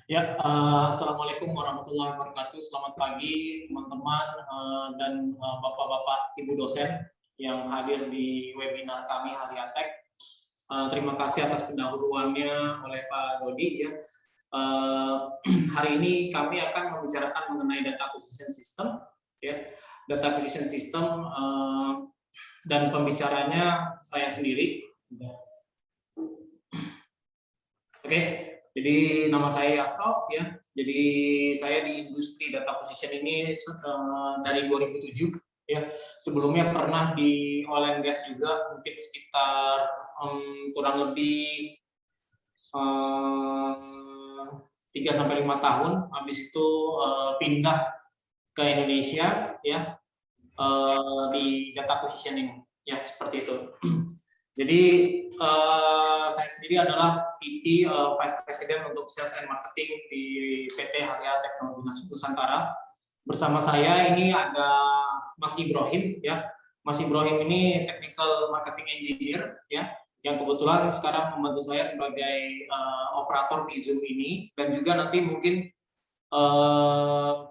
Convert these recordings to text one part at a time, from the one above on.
Ya, Assalamualaikum warahmatullahi wabarakatuh. Selamat pagi, teman-teman dan bapak-bapak, ibu dosen yang hadir di webinar kami Haliatek. Terima kasih atas pendahuluannya oleh Pak Dodi. Ya. Hari ini kami akan membicarakan mengenai data acquisition system, ya, data acquisition system dan pembicaranya saya sendiri. Oke, jadi nama saya Yasov ya. Jadi saya di industri data acquisition ini dari 2007 ya. Sebelumnya pernah di oil and gas juga, mungkin sekitar kurang lebih 3 sampai 5 tahun. Habis itu pindah ke Indonesia ya di data acquisition ya, seperti itu. Jadi saya sendiri adalah VP Vice President untuk Sales and Marketing di PT Halia Teknologi Nusantara. Bersama saya ini ada Mas Ibrahim ya. Mas Ibrahim ini Technical Marketing Engineer ya, yang kebetulan sekarang membantu saya sebagai operator di Zoom ini, dan juga nanti mungkin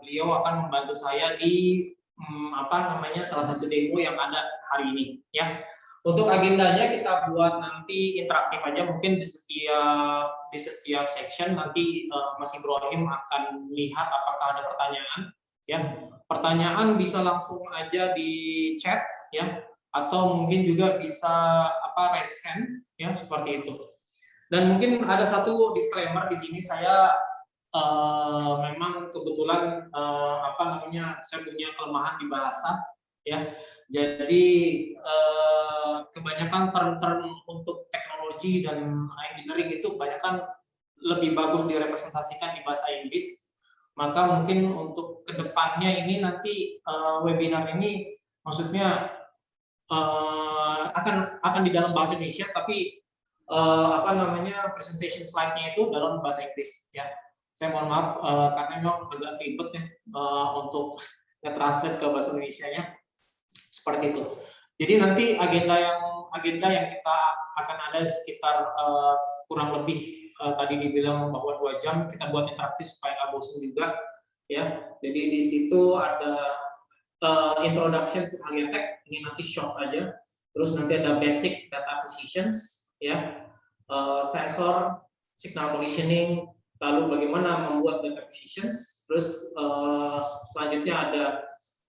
beliau akan membantu saya di salah satu demo yang ada hari ini ya. Untuk agendanya kita buat nanti interaktif aja, mungkin di setiap section nanti Mas Ibrahim akan lihat apakah ada pertanyaan ya. Pertanyaan bisa langsung aja di chat ya, atau mungkin juga bisa raise hand ya, seperti itu. Dan mungkin ada satu disclaimer di sini, saya memang kebetulan saya punya kelemahan di bahasa ya. Jadi kebanyakan term-term untuk teknologi dan engineering itu kebanyakan lebih bagus direpresentasikan di bahasa Inggris. Maka mungkin untuk kedepannya ini nanti webinar ini maksudnya akan di dalam bahasa Indonesia, tapi presentation slide-nya itu dalam bahasa Inggris ya. Saya mohon maaf karena memang agak ribet ya untuk nge-translate ke bahasa Indonesia-nya. Seperti itu. Jadi nanti agenda yang kita akan ada sekitar kurang lebih tadi dibilang bahwa 2 jam, kita buat interaktif supaya nggak bosan juga ya. Jadi di situ ada introduction to Haliatek, ini nanti short aja. Terus nanti ada basic data acquisitions ya, sensor, signal conditioning, lalu bagaimana membuat data acquisitions. Terus selanjutnya ada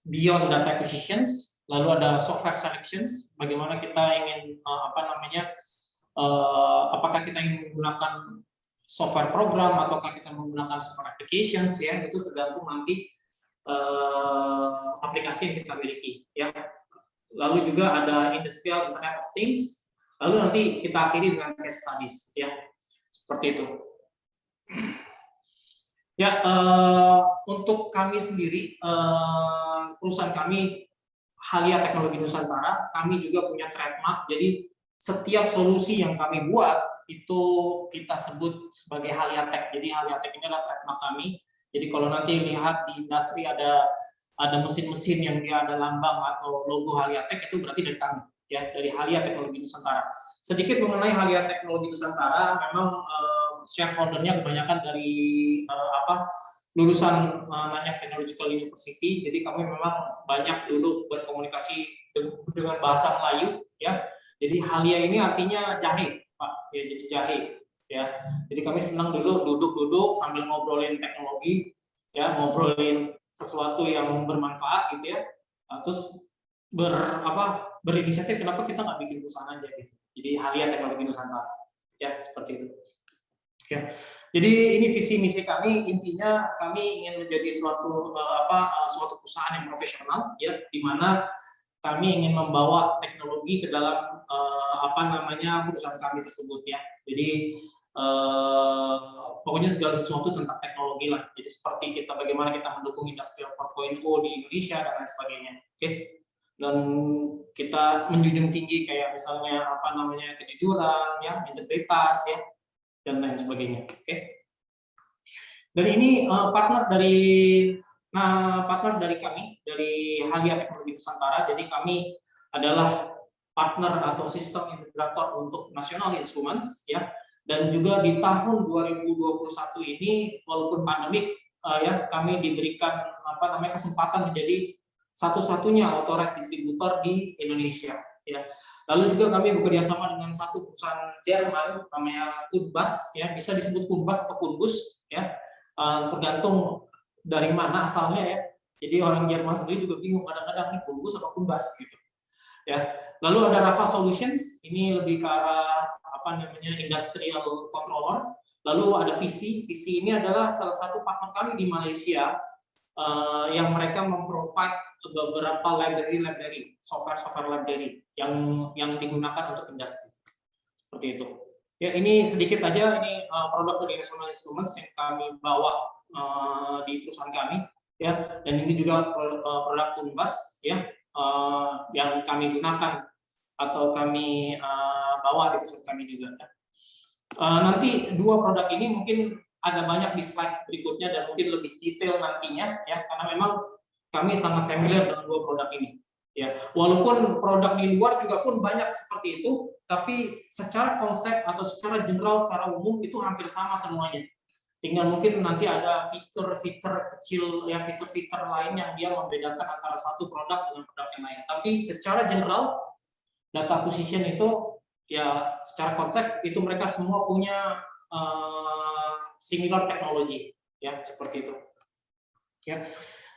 beyond data acquisitions, lalu ada software selections, bagaimana kita ingin apakah kita ingin menggunakan software program ataukah kita menggunakan software applications ya, itu tergantung nanti aplikasi yang kita miliki ya. Lalu juga ada industrial Internet of Things, lalu nanti kita akhiri dengan case studies ya, seperti itu. Ya, untuk kami sendiri, perusahaan kami Halia Teknologi Nusantara, kami juga punya trademark. Jadi setiap solusi yang kami buat itu kita sebut sebagai Haliatek. Jadi Haliatek ini adalah trademark kami. Jadi kalau nanti lihat di industri ada mesin-mesin yang dia ada lambang atau logo Haliatek, itu berarti dari kami ya, dari Halia Teknologi Nusantara. Sedikit mengenai Halia Teknologi Nusantara, memang shareholder-nya kebanyakan dari lulusan Nanyang Technological University. Jadi kami memang banyak dulu berkomunikasi dengan bahasa Melayu ya. Jadi Halia ini artinya jahe, Pak. Ya, jadi jahe ya. Jadi kami senang dulu duduk-duduk sambil ngobrolin teknologi ya, ngobrolin sesuatu yang bermanfaat gitu ya. Terus berinisiatif, kenapa kita nggak bikin perusahaan aja gitu. Jadi Halia Teknologi Nusantara ya, seperti itu. Ya, jadi ini visi misi kami, intinya kami ingin menjadi suatu perusahaan yang profesional ya, di mana kami ingin membawa teknologi ke dalam perusahaan kami tersebut ya. Jadi pokoknya segala sesuatu tentang teknologi lah. Jadi seperti bagaimana kita mendukung Industri 4.0 di Indonesia dan lain sebagainya. Oke. Dan kita menjunjung tinggi kayak misalnya kejujuran ya, integritas ya, dan lain sebagainya. Oke. Dan ini partner dari kami, dari Halia Teknologi Nusantara. Jadi kami adalah partner atau sistem integrator untuk National Instruments ya. Dan juga di tahun 2021 ini, walaupun pandemik, ya kami diberikan kesempatan menjadi satu-satunya authorized distributor di Indonesia. Ya. Lalu juga kami bekerja sama dengan satu perusahaan Jerman namanya Kunbus, ya bisa disebut Kunbus atau Kunbus, ya tergantung dari mana asalnya ya. Jadi orang Jerman sendiri juga bingung kadang-kadang ini Kunbus atau Kunbus gitu. Ya. Lalu ada Rafa Solutions, ini lebih ke arah industrial controller. Lalu ada Visi ini adalah salah satu partner kami di Malaysia yang mereka memprovide beberapa library software library yang digunakan untuk industri seperti itu. Ya ini sedikit aja ini produk dari National Instruments yang kami bawa di perusahaan kami ya, dan ini juga produk Kunbus ya yang kami gunakan atau kami bawa di perusahaan kami juga. Nanti dua produk ini mungkin ada banyak di slide berikutnya dan mungkin lebih detail nantinya ya, karena memang kami sangat familiar dengan dua produk ini. Ya, walaupun produk di luar juga pun banyak seperti itu, tapi secara konsep atau secara general, secara umum itu hampir sama semuanya. Tinggal mungkin nanti ada fitur-fitur kecil ya, fitur-fitur lain yang dia membedakan antara satu produk dengan produk yang lain. Tapi secara general data acquisition itu ya secara konsep itu mereka semua punya similar teknologi ya seperti itu ya.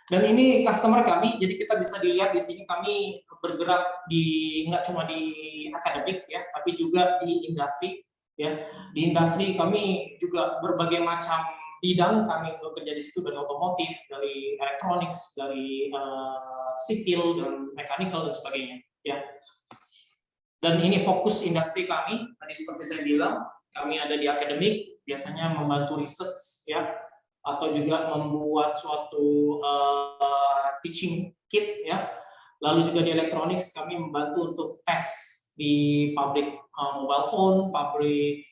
Dan ini customer kami, jadi kita bisa dilihat di sini kami bergerak di nggak cuma di akademik ya, tapi juga di industri ya. Di industri kami juga berbagai macam bidang kami bekerja di situ, dari otomotif, dari electronics, dari sipil dan mechanical dan sebagainya ya. Dan ini fokus industri kami, tadi seperti saya bilang, kami ada di akademik, biasanya membantu research ya, atau juga membuat suatu teaching kit ya. Lalu juga di electronics kami membantu untuk tes di pabrik mobile phone, pabrik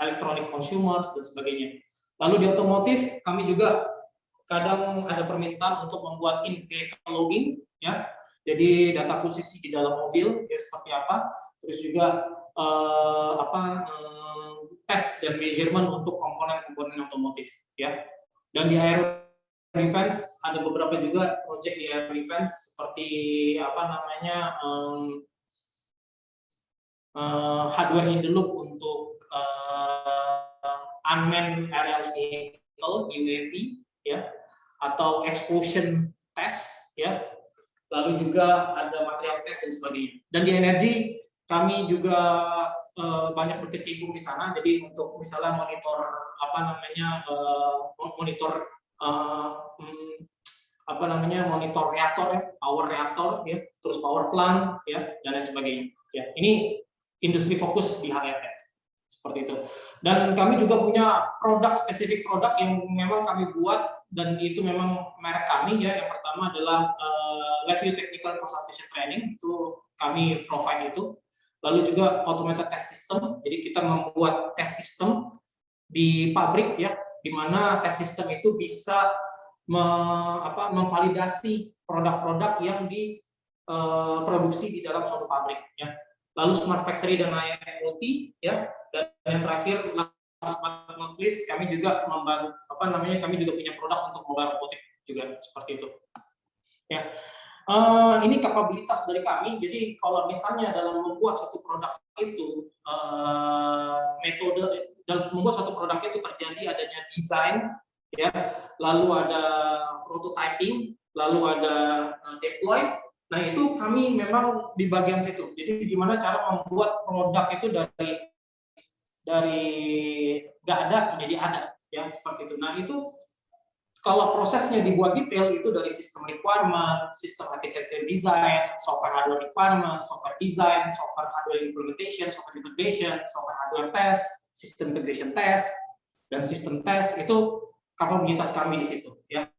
electronic consumers dan sebagainya. Lalu di otomotif kami juga kadang ada permintaan untuk membuat in-vehicle logging ya. Jadi data posisi di dalam mobil ya seperti apa, terus juga tes dan measurement untuk komponen-komponen otomotif ya. Dan di aero defense ada beberapa juga project di aero defense seperti hardware in the loop untuk unmanned aerial vehicle UAV ya, atau explosion test ya. Lalu juga ada material test dan sebagainya. Dan di energi kami juga banyak berkecimpung di sana. Jadi untuk misalnya monitor monitor reaktor ya, power reaktor ya, terus power plant ya, dan lain sebagainya. Ya, ini industri fokus di HRT seperti itu. Dan kami juga punya spesifik produk yang memang kami buat dan itu memang merek kami ya. Yang pertama adalah LabVIEW Technical Consultation Training, itu kami provide itu. Lalu juga automated test system, jadi kita membuat test system di pabrik ya, di mana test system itu bisa memvalidasi produk-produk yang diproduksi di dalam suatu pabrik ya. Lalu smart factory dan IoT ya, dan yang terakhir last but not least kami juga membantu kami juga punya produk untuk mobile robotik juga seperti itu ya. Ini kapabilitas dari kami. Jadi kalau misalnya dalam membuat suatu produk itu metode dalam membuat suatu produk itu terjadi adanya desain ya, lalu ada prototyping, lalu ada deploy. Nah itu kami memang di bagian situ. Jadi gimana cara membuat produk itu dari nggak ada menjadi ada ya seperti itu. Nah itu kalau prosesnya dibuat detail itu dari sistem requirement, sistem architecture design, software hardware requirement, software design, software hardware implementation, software integration, software hardware test, system integration test, dan sistem test itu kapabilitas kami di situ ya.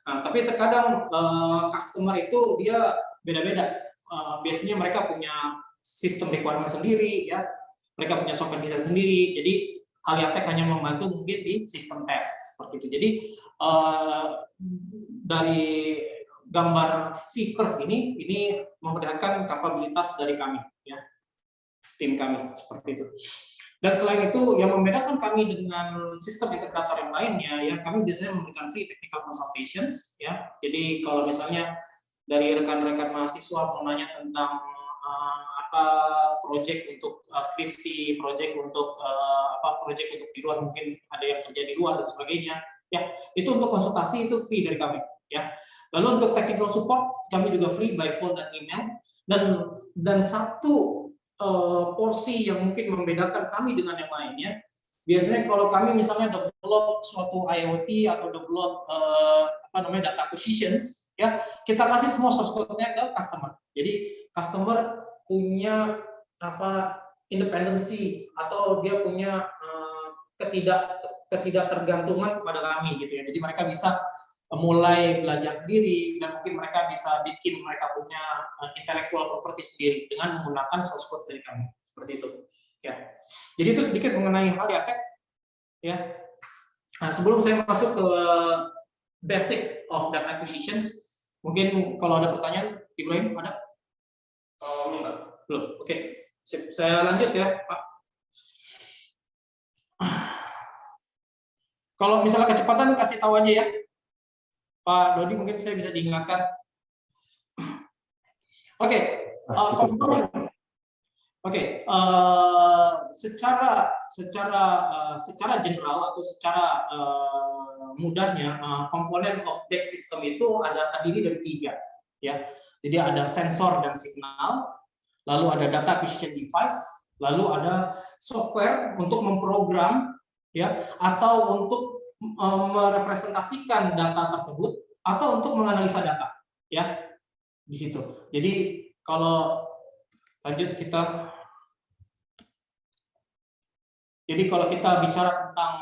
Nah, tapi terkadang customer itu dia beda-beda. Biasanya mereka punya sistem requirement sendiri ya, mereka punya software design sendiri. Jadi Haliatek hanya membantu mungkin di sistem tes seperti itu. Jadi dari gambar V-curve ini memperlihatkan kapabilitas dari kami ya, tim kami seperti itu. Dan selain itu, yang membedakan kami dengan sistem integrator yang lainnya, ya kami biasanya memberikan free technical consultations, ya. Jadi kalau misalnya dari rekan-rekan mahasiswa mau nanya tentang apa project untuk skripsi, project untuk project untuk di luar, mungkin ada yang kerja di luar dan sebagainya, ya itu untuk konsultasi itu free dari kami, ya. Lalu untuk technical support kami juga free by phone dan email, dan satu porsi yang mungkin membedakan kami dengan yang lainnya, biasanya kalau kami misalnya develop suatu IoT atau develop data acquisitions, ya kita kasih semua source code-nya ke customer. Jadi customer punya independensi atau dia punya ketidaktergantungan kepada kami gitu ya. Jadi mereka bisa mulai belajar sendiri, dan mungkin mereka bisa bikin mereka punya intellectual property sendiri dengan menggunakan source code dari kami, seperti itu ya. Jadi itu sedikit mengenai Haliatek ya. Nah, sebelum saya masuk ke basic of data acquisitions, mungkin kalau ada pertanyaan, Ibrahim ada? Belum. Oke. Saya lanjut ya, Pak. Kalau misalnya kecepatan kasih tahu aja ya, Pak Dodi, mungkin saya bisa diingatkan. Oke, secara general atau secara mudahnya, komponen of DEX system itu terdiri dari 3, ya. Jadi ada sensor dan signal, lalu ada data acquisition device, lalu ada software untuk memprogram, ya, atau untuk merepresentasikan data tersebut, atau untuk menganalisa data, ya, di situ. Jadi kalau lanjut kita, jadi kalau kita bicara tentang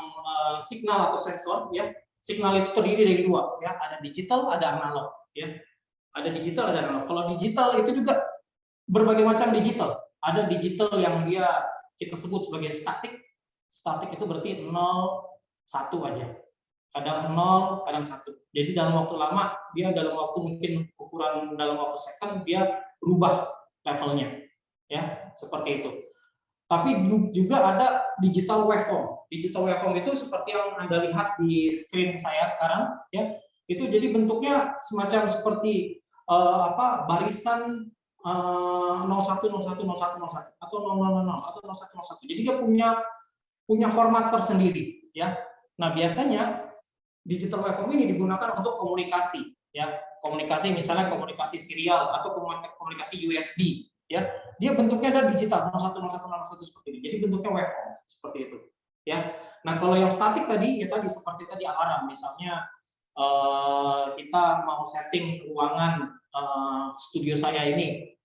signal atau sensor, ya, signal itu terdiri dari 2, ya, ada digital, ada analog, ya, ada digital, ada analog. Kalau digital itu juga berbagai macam digital. Ada digital yang dia kita sebut sebagai static. Static itu berarti 0, 1 aja. Kadang 0, kadang 1. Jadi dalam waktu lama, dia dalam waktu mungkin ukuran dalam waktu second, dia berubah levelnya. Ya, seperti itu. Tapi juga ada digital waveform. Digital waveform itu seperti yang Anda lihat di screen saya sekarang, ya. Itu jadi bentuknya semacam seperti barisan 01, 01, 01, 01 atau 000 atau 01, 01. Jadi dia punya format tersendiri, ya. Nah, biasanya digital waveform ini digunakan untuk komunikasi, ya. Komunikasi, misalnya komunikasi serial atau komunikasi USB, ya. Dia bentuknya ada digital 01, 01, 01 seperti ini. Jadi bentuknya waveform seperti itu, ya. Nah, kalau yang statik tadi, ya tadi seperti tadi alarm, misalnya kita mau setting ruangan studio saya ini,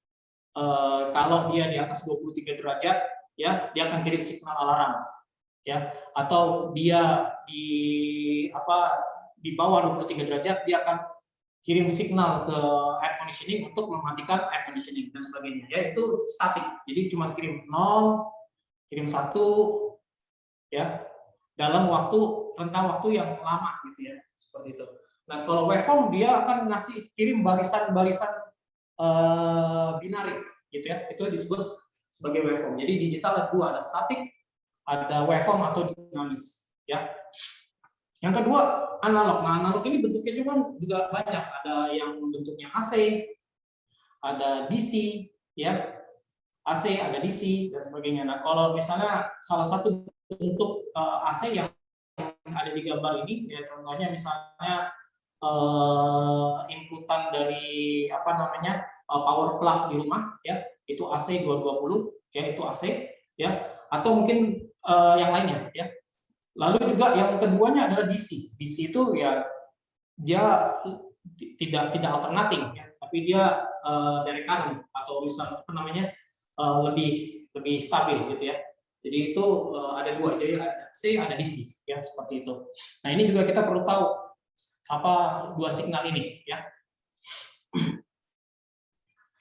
kalau dia di atas 23 derajat, ya, dia akan kirim signal alarm, ya. Atau dia di bawah 23 derajat, dia akan kirim signal ke air conditioning untuk mematikan air conditioning dan sebagainya, ya. Itu statik. Jadi cuma kirim 0, kirim 1, ya, dalam rentang waktu yang lama gitu ya, seperti itu. Nah, kalau waveform dia akan kirim barisan-barisan binari gitu ya. Itu disebut sebagai waveform. Jadi digital ada 2, ada statik, ada waveform atau dinamis, ya. Yang kedua, analog. Nah, analog ini bentuknya juga banyak. Ada yang bentuknya AC, ada DC, ya. AC, ada DC dan sebagainya. Nah, kalau misalnya salah satu bentuk AC yang ada di gambar ini, ya, contohnya misalnya inputan dari power plug di rumah, ya, itu AC 220, ya, itu AC, ya, atau mungkin yang lainnya, ya. Lalu juga yang keduanya adalah DC. DC itu ya dia tidak alternating, ya, tapi dia direct current atau misalnya lebih stabil gitu ya. Jadi itu ada 2, jadi ada AC, ada DC, ya, seperti itu. Nah, ini juga kita perlu tahu 2 signal ini, ya.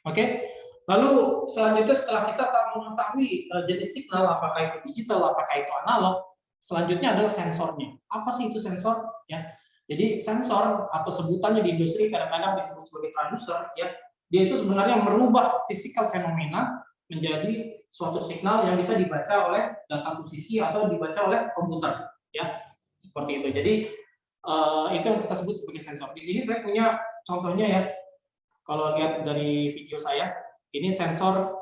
Oke. Lalu selanjutnya setelah kita mengetahui jenis signal, apakah itu digital, apakah itu analog, selanjutnya adalah sensornya. Apa sih itu sensor? Ya. Jadi sensor atau sebutannya di industri kadang-kadang disebut sebagai transducer, ya. Dia itu sebenarnya merubah physical fenomena menjadi suatu signal yang bisa dibaca oleh data akuisisi atau dibaca oleh komputer, ya seperti itu. Jadi itu yang kita sebut sebagai sensor. Di sini saya punya contohnya ya. Kalau lihat dari video saya, ini sensor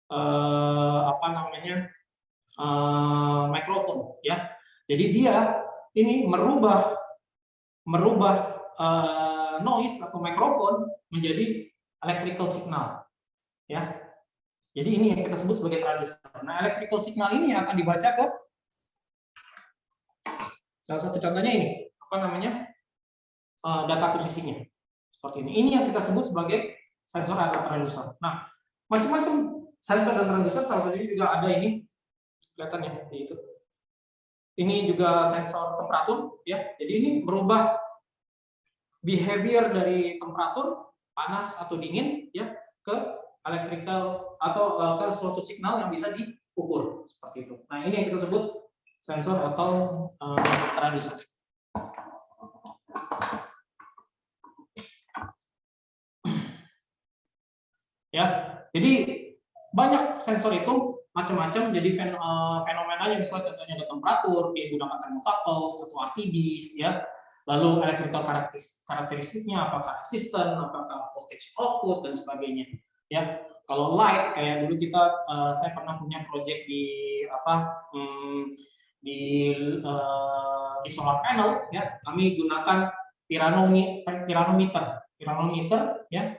apa namanya mikrofon, ya. Jadi dia ini merubah noise atau mikrofon menjadi electrical signal, ya. Jadi ini yang kita sebut sebagai transducer. Nah, electrical signal ini akan dibaca ke salah satu contohnya ini, apa namanya, data akuisisinya seperti ini. Ini yang kita sebut sebagai sensor atau transducer. Nah, macam-macam sensor dan transducer, salah satunya juga ada ini, kelihatan ya di itu. Ini juga sensor temperatur, ya. Jadi ini merubah behavior dari temperatur panas atau dingin, ya, ke electrical atau ke suatu signal yang bisa diukur seperti itu. Nah, ini yang kita sebut sensor atau transducer. Ya, jadi banyak sensor itu macam-macam. Jadi fenomenanya misalnya contohnya ada temperatur, dia gunakan thermocouples atau RTDs, ya. Lalu electrical karakteristiknya apakah resisten, apakah voltage output dan sebagainya. Ya, kalau light kayak dulu saya pernah punya project di di solar panel, ya. Kami gunakan piranometer, ya.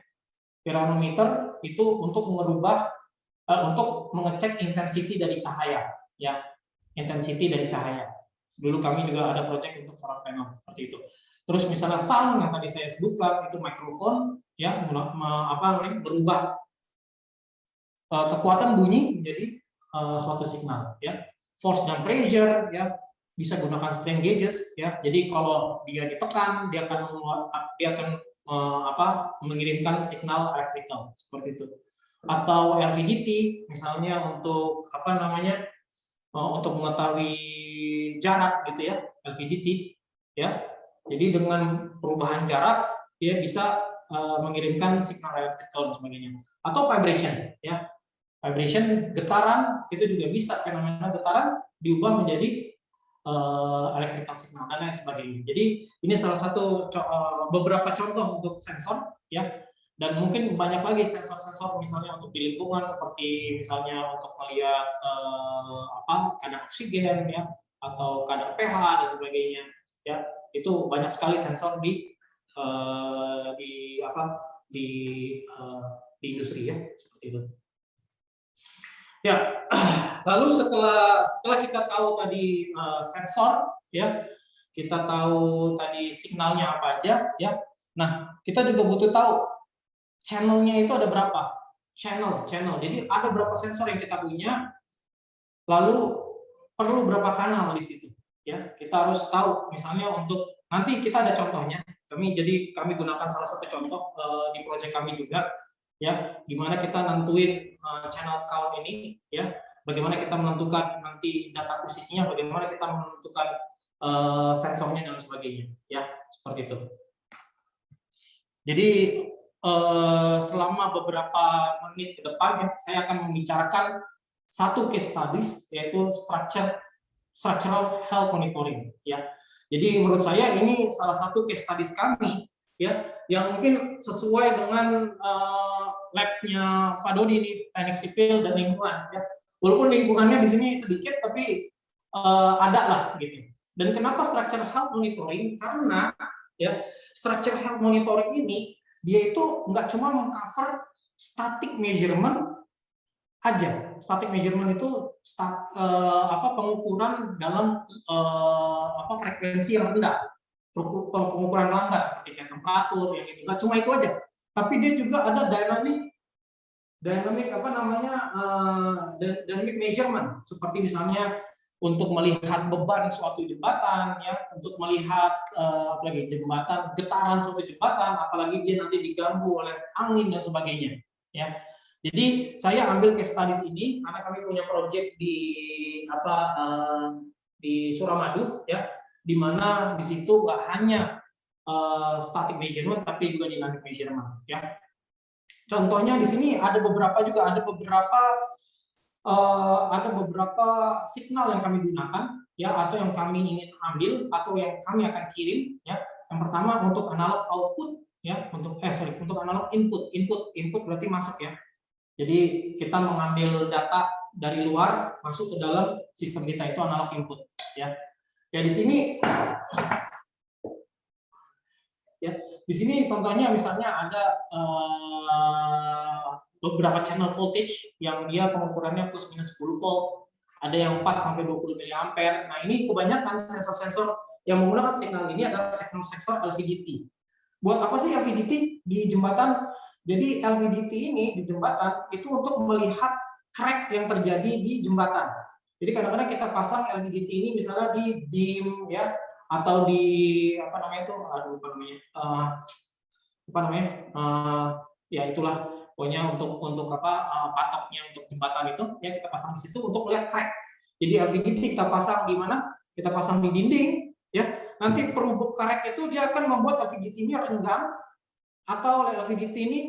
Piranometer itu untuk untuk mengecek intensity dari cahaya, ya. Intensity dari cahaya. Dulu kami juga ada project untuk solar panel seperti itu. Terus misalnya sound yang tadi saya sebutkan itu mikrofon, ya, berubah kekuatan bunyi menjadi suatu signal, ya. Force dan pressure, ya, bisa gunakan strain gauges, ya. Jadi kalau dia ditekan, dia akan mengirimkan signal electrical seperti itu. Atau LVDT misalnya untuk untuk mengetahui jarak gitu, ya, LVDT, ya. Jadi dengan perubahan jarak dia bisa mengirimkan signal electrical dan sebagainya. Atau vibration, ya. Vibration, getaran itu juga bisa, fenomena getaran diubah menjadi electrical signal dan lain sebagainya. Jadi ini salah satu beberapa contoh untuk sensor, ya. Dan mungkin banyak lagi sensor-sensor misalnya untuk di lingkungan seperti misalnya untuk melihat kadar oksigen, ya, atau kadar pH dan sebagainya, ya. Itu banyak sekali sensor di industri, ya, seperti itu. Ya, lalu setelah kita tahu tadi sensor, ya, kita tahu tadi signalnya apa aja, ya. Nah, kita juga butuh tahu channelnya itu ada berapa, channel. Jadi ada berapa sensor yang kita punya, lalu perlu berapa kanal di situ, ya. Kita harus tahu. Misalnya untuk nanti kita ada contohnya. Kami gunakan salah satu contoh di proyek kami juga, ya, gimana kita nentuin channel count ini, ya, bagaimana kita menentukan nanti data akuisisinya, bagaimana kita menentukan sensornya dan sebagainya, ya, seperti itu. Jadi selama beberapa menit ke depan, ya, saya akan membicarakan satu case studies, yaitu structural health monitoring, ya. Jadi menurut saya ini salah satu case studies kami, ya, yang mungkin sesuai dengan lab-nya Pak Dodi ini, teknik sipil dan lingkungan, ya. Walaupun lingkungannya di sini sedikit, tapi ada lah gitu. Dan kenapa structural health monitoring? Karena, ya, structural health monitoring ini dia itu nggak cuma mengcover static measurement aja. Static measurement itu pengukuran dalam frekuensi yang rendah, pengukuran lambat seperti kayak temperatur yang itu. Nggak cuma itu aja, tapi dia juga ada dynamic dynamic measurement, seperti misalnya untuk melihat beban suatu jembatan, ya, untuk melihat getaran suatu jembatan, apalagi dia nanti diganggu oleh angin dan sebagainya, ya. Jadi saya ambil case studies ini karena kami punya project di Suramadu, ya, di mana di situ nggak hanya static measurement tapi juga dynamic measurement, ya. Contohnya di sini ada beberapa ada beberapa signal yang kami gunakan ya, atau yang kami ingin ambil atau yang kami akan kirim ya. Yang pertama untuk analog output ya, untuk untuk analog input berarti masuk ya. Jadi kita mengambil data dari luar masuk ke dalam sistem kita, itu analog input ya. Ya di sini ya, di sini contohnya misalnya ada beberapa channel voltage yang dia pengukurannya plus minus 10 volt, ada yang 4 sampai 20 mA. Nah, ini kebanyakan sensor-sensor yang menggunakan signal ini adalah sensor LVDT. Buat apa sih LVDT di jembatan? Jadi LVDT ini di jembatan itu untuk melihat crack yang terjadi di jembatan. Jadi kadang-kadang kita pasang LVDT ini misalnya di beam ya, atau di apa namanya itu, ya itulah pokoknya untuk apa patoknya untuk jembatan itu ya, kita pasang di situ untuk melihat crack. Jadi LVDT kita pasang di mana? Kita pasang di dinding ya. Nanti perubuk crack itu dia akan membuat LVDT ini renggang atau LVDT ini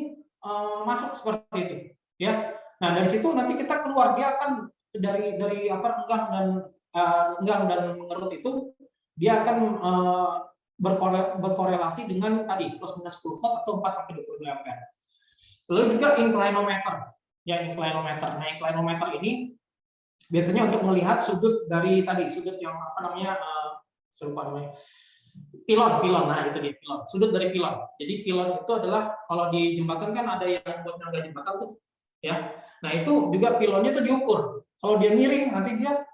masuk seperti itu ya. Nah, dari situ nanti kita keluar, dia akan dari apa renggang dan mengerut itu dia akan berkorelasi dengan tadi plus minus 10 volt atau 4 sampai 20 ampere. Lalu juga inclinometer. Ya, inclinometer. Nah, inclinometer ini biasanya untuk melihat sudut dari tadi, sudut yang apa namanya pilon. Nah, itu dia pilon. Sudut dari pilon. Jadi pilon itu adalah kalau di jembatan kan ada yang buat nyangga jembatan tuh, ya. Nah, itu juga pilonnya tuh diukur. Kalau dia miring nanti dia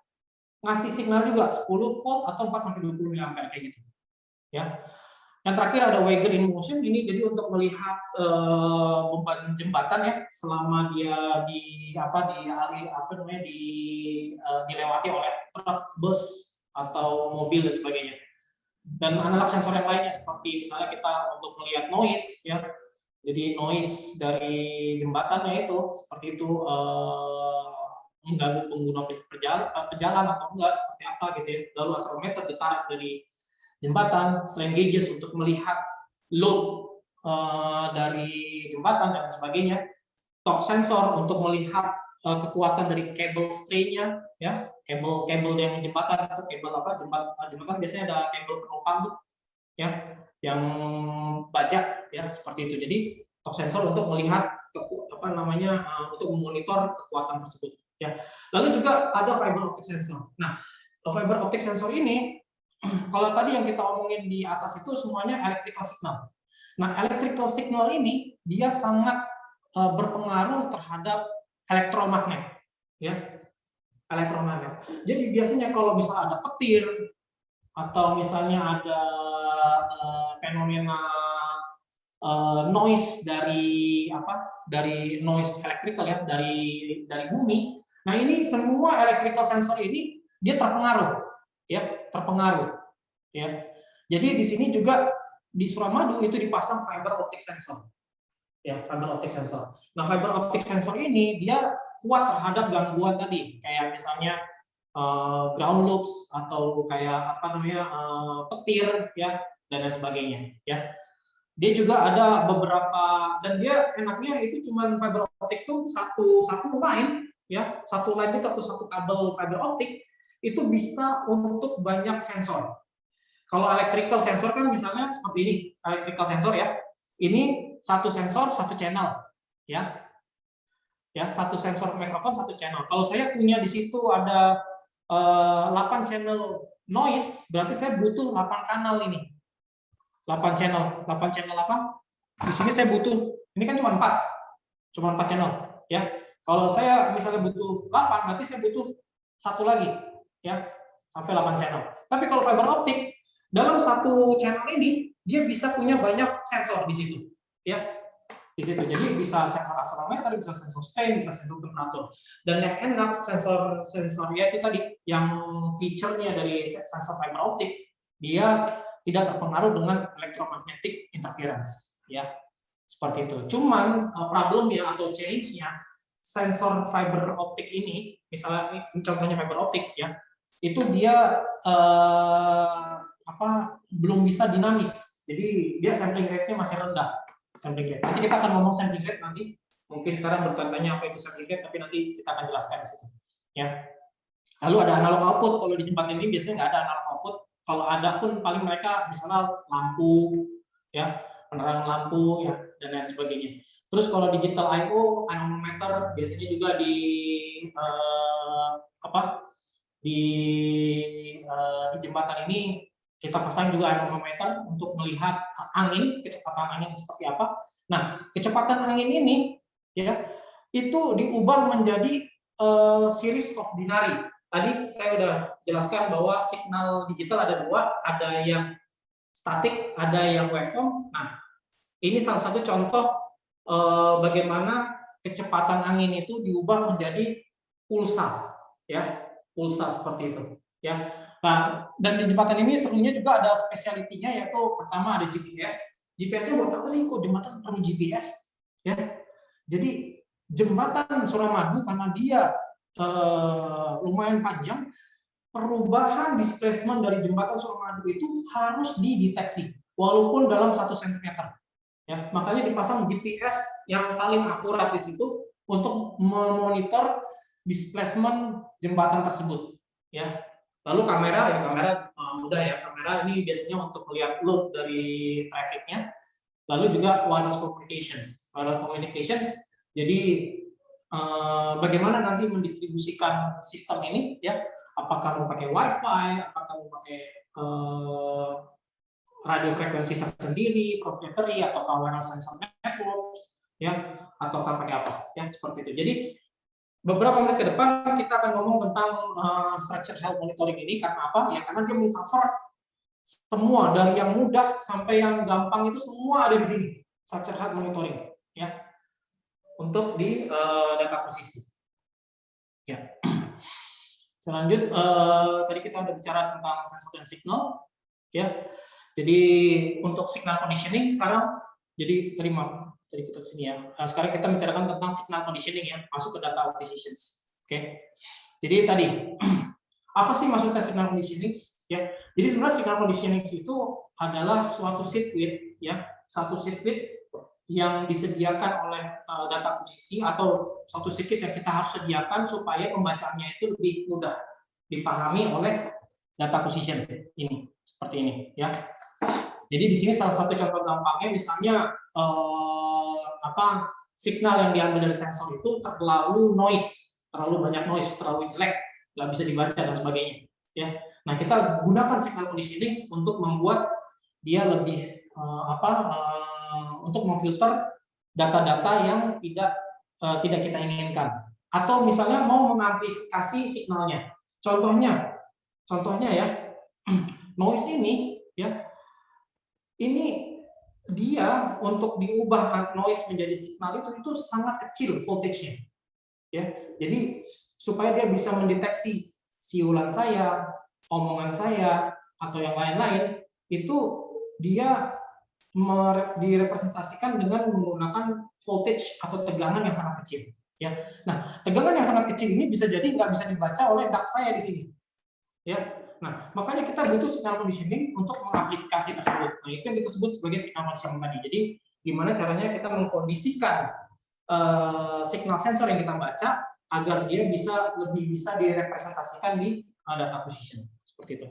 ngasih signal juga 10 volt atau 4 sampai 20 mA kayak gitu. Ya. Yang terakhir ada Wager in motion, ini jadi untuk melihat beban jembatan ya selama dia dilewati oleh truk, bus atau mobil dan sebagainya. Dan analog sensor yang lainnya seperti misalnya kita untuk melihat noise ya. Jadi noise dari jembatannya itu seperti itu mengganggu pengguna pejalan atau enggak, seperti apa gitu ya. Lalu astrometer getaran dari jembatan, strain gauges untuk melihat load dari jembatan dan sebagainya, torque sensor untuk melihat kekuatan dari kabel strain-nya ya, kabel yang jembatan atau kabel apa jembatan biasanya ada kabel penopang tuh ya, yang bajak ya, seperti itu. Jadi torque sensor untuk melihat untuk memonitor kekuatan tersebut ya. Lalu juga ada fiber optic sensor. Nah, fiber optic sensor ini kalau tadi yang kita omongin di atas itu semuanya electrical signal. Nah, electrical signal ini dia sangat berpengaruh terhadap elektromagnet, ya, elektromagnet. Jadi biasanya kalau misalnya ada petir atau misalnya ada fenomena noise dari noise electrical ya, dari bumi. Nah, ini semua electrical sensor ini dia terpengaruh, ya, ya. Jadi di sini juga di Suramadu itu dipasang fiber optic sensor. Ya, fiber optic sensor. Nah, fiber optic sensor ini dia kuat terhadap gangguan tadi, kayak misalnya ground loops atau kayak petir ya dan lain sebagainya ya. Dia juga ada beberapa, dan dia enaknya itu cuma fiber optik tuh satu line ya, satu line itu atau satu kabel fiber optik itu bisa untuk banyak sensor. Kalau electrical sensor kan misalnya seperti ini, electrical sensor ya. Ini satu sensor satu channel ya. Ya, satu sensor mikrofon satu channel. Kalau saya punya di situ ada 8 channel noise, berarti saya butuh 8 kanal ini. 8 channel apa? Di sini saya butuh, ini kan cuma 4 channel ya. Kalau saya misalnya butuh 8, berarti saya butuh satu lagi ya, sampai 8 channel. Tapi kalau fiber optik dalam satu channel ini dia bisa punya banyak sensor di situ ya. Di situ. Jadi bisa sensor astrometer, bisa sensor strain, bisa sensor temperatur. Dan yang enak sensornya itu tadi yang feature-nya dari sensor fiber optik, dia tidak terpengaruh dengan electromagnetic interference ya, seperti itu. Cuman problemnya atau challenge-nya sensor fiber optik ini, misalnya ini contohnya fiber optik ya, itu dia belum bisa dinamis, jadi dia sampling rate-nya masih rendah. Sampling rate. Nanti kita akan ngomong sampling rate nanti Mungkin sekarang bertanya apa itu sertifikat, tapi nanti kita akan jelaskan di situ. Ya. Lalu ada analog output. Kalau di jembatan ini biasanya nggak ada analog output. Kalau ada pun paling mereka misalnya lampu, ya, penerangan lampu, ya, dan lain sebagainya. Terus kalau digital I/O, anemometer biasanya juga di di jembatan ini kita pasang juga anemometer untuk melihat angin, kecepatan angin seperti apa. Nah, kecepatan angin ini ya itu diubah menjadi series of binary. Tadi saya sudah jelaskan bahwa signal digital ada dua, ada yang statik, ada yang waveform. Nah, ini salah satu contoh bagaimana kecepatan angin itu diubah menjadi pulsa, ya, pulsa seperti itu, ya. Nah, dan di jembatan ini serunya juga ada spesialitinya, yaitu pertama ada GPS. GPS-nya buat apa sih kok jembatan perlu GPS? Ya, jadi jembatan Suramadu karena dia lumayan panjang, perubahan displacement dari jembatan Suramadu itu harus dideteksi, walaupun dalam 1 cm. Ya, makanya dipasang GPS yang paling akurat di situ untuk memonitor displacement jembatan tersebut. Ya, lalu kamera, mudah ya, kamera ini biasanya untuk melihat load dari trafficnya. Lalu juga wireless communications. Wireless communications, jadi bagaimana nanti mendistribusikan sistem ini, ya? Apakah mau pakai WiFi, apakah mau pakai radio frekuensi tersendiri, proprietary, atau wireless sensor networks, ya, ataukah pakai apa, ya, seperti itu. Jadi beberapa menit ke depan kita akan ngomong tentang structured health monitoring ini karena apa? Ya karena dia mengcover semua dari yang mudah sampai yang gampang itu semua ada di sini. Structured health monitoring, ya, untuk di data posisi. Ya. Selanjut, tadi kita udah bicara tentang sensor dan signal, ya. Jadi untuk signal conditioning sekarang, jadi tadi kita kesini ya. Sekarang kita bicarakan tentang signal conditioning ya, masuk ke data acquisitions. Oke. Jadi tadi apa sih maksudnya signal conditioning? Ya. Jadi sebenarnya signal conditioning itu adalah suatu circuit ya, satu circuit yang disediakan oleh data akuisisi atau suatu circuit yang kita harus sediakan supaya pembacaannya itu lebih mudah dipahami oleh data acquisition ini, seperti ini ya. Jadi di sini salah satu contoh gampangnya misalnya signal yang diambil dari sensor itu terlalu noise, terlalu banyak noise, terlalu jelek, nggak bisa dibaca dan sebagainya. Ya, nah kita gunakan signal conditioning untuk membuat dia lebih untuk memfilter data-data yang tidak kita inginkan. Atau misalnya mau mengamplifikasi signalnya. Contohnya ya, noise ini ya. Ini dia untuk diubah noise menjadi signal itu sangat kecil voltage-nya. Ya. Jadi supaya dia bisa mendeteksi siulan saya, omongan saya atau yang lain-lain, itu dia direpresentasikan dengan menggunakan voltage atau tegangan yang sangat kecil. Ya. Nah, tegangan yang sangat kecil ini bisa jadi nggak bisa dibaca oleh DAC saya di sini. Ya. Nah, makanya kita butuh signal conditioning untuk mengamplifikasi tersebut. Nah, itu yang kita sebut sebagai signal conditioning tadi. Jadi, gimana caranya kita mengkondisikan signal sensor yang kita baca agar dia lebih bisa direpresentasikan di data acquisition. Seperti itu.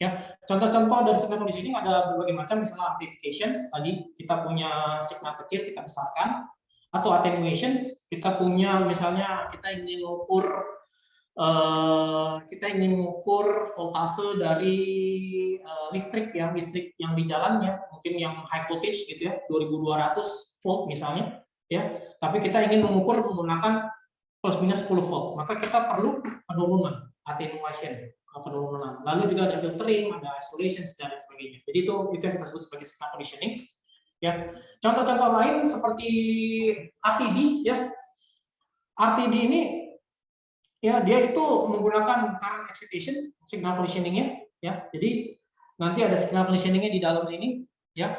Ya, contoh-contoh dari signal conditioning ada berbagai macam, misalnya amplifications, tadi kita punya signal kecil kita besarkan, atau attenuations, kita punya misalnya kita ingin mengukur voltase dari listrik ya, listrik yang di jalannya, mungkin yang high voltage gitu ya, 2200 volt misalnya, ya. Tapi kita ingin mengukur menggunakan plus minus 10 volt, maka kita perlu penurunan, attenuation, penurunan. Lalu juga ada filtering, ada isolation dan sebagainya. Jadi itu yang kita sebut sebagai signal conditioning. Ya. Contoh-contoh lain seperti RTD ya. RTD ini ya dia itu menggunakan current excitation signal conditioning-nya ya. Jadi nanti ada signal conditioning-nya di dalam sini ya.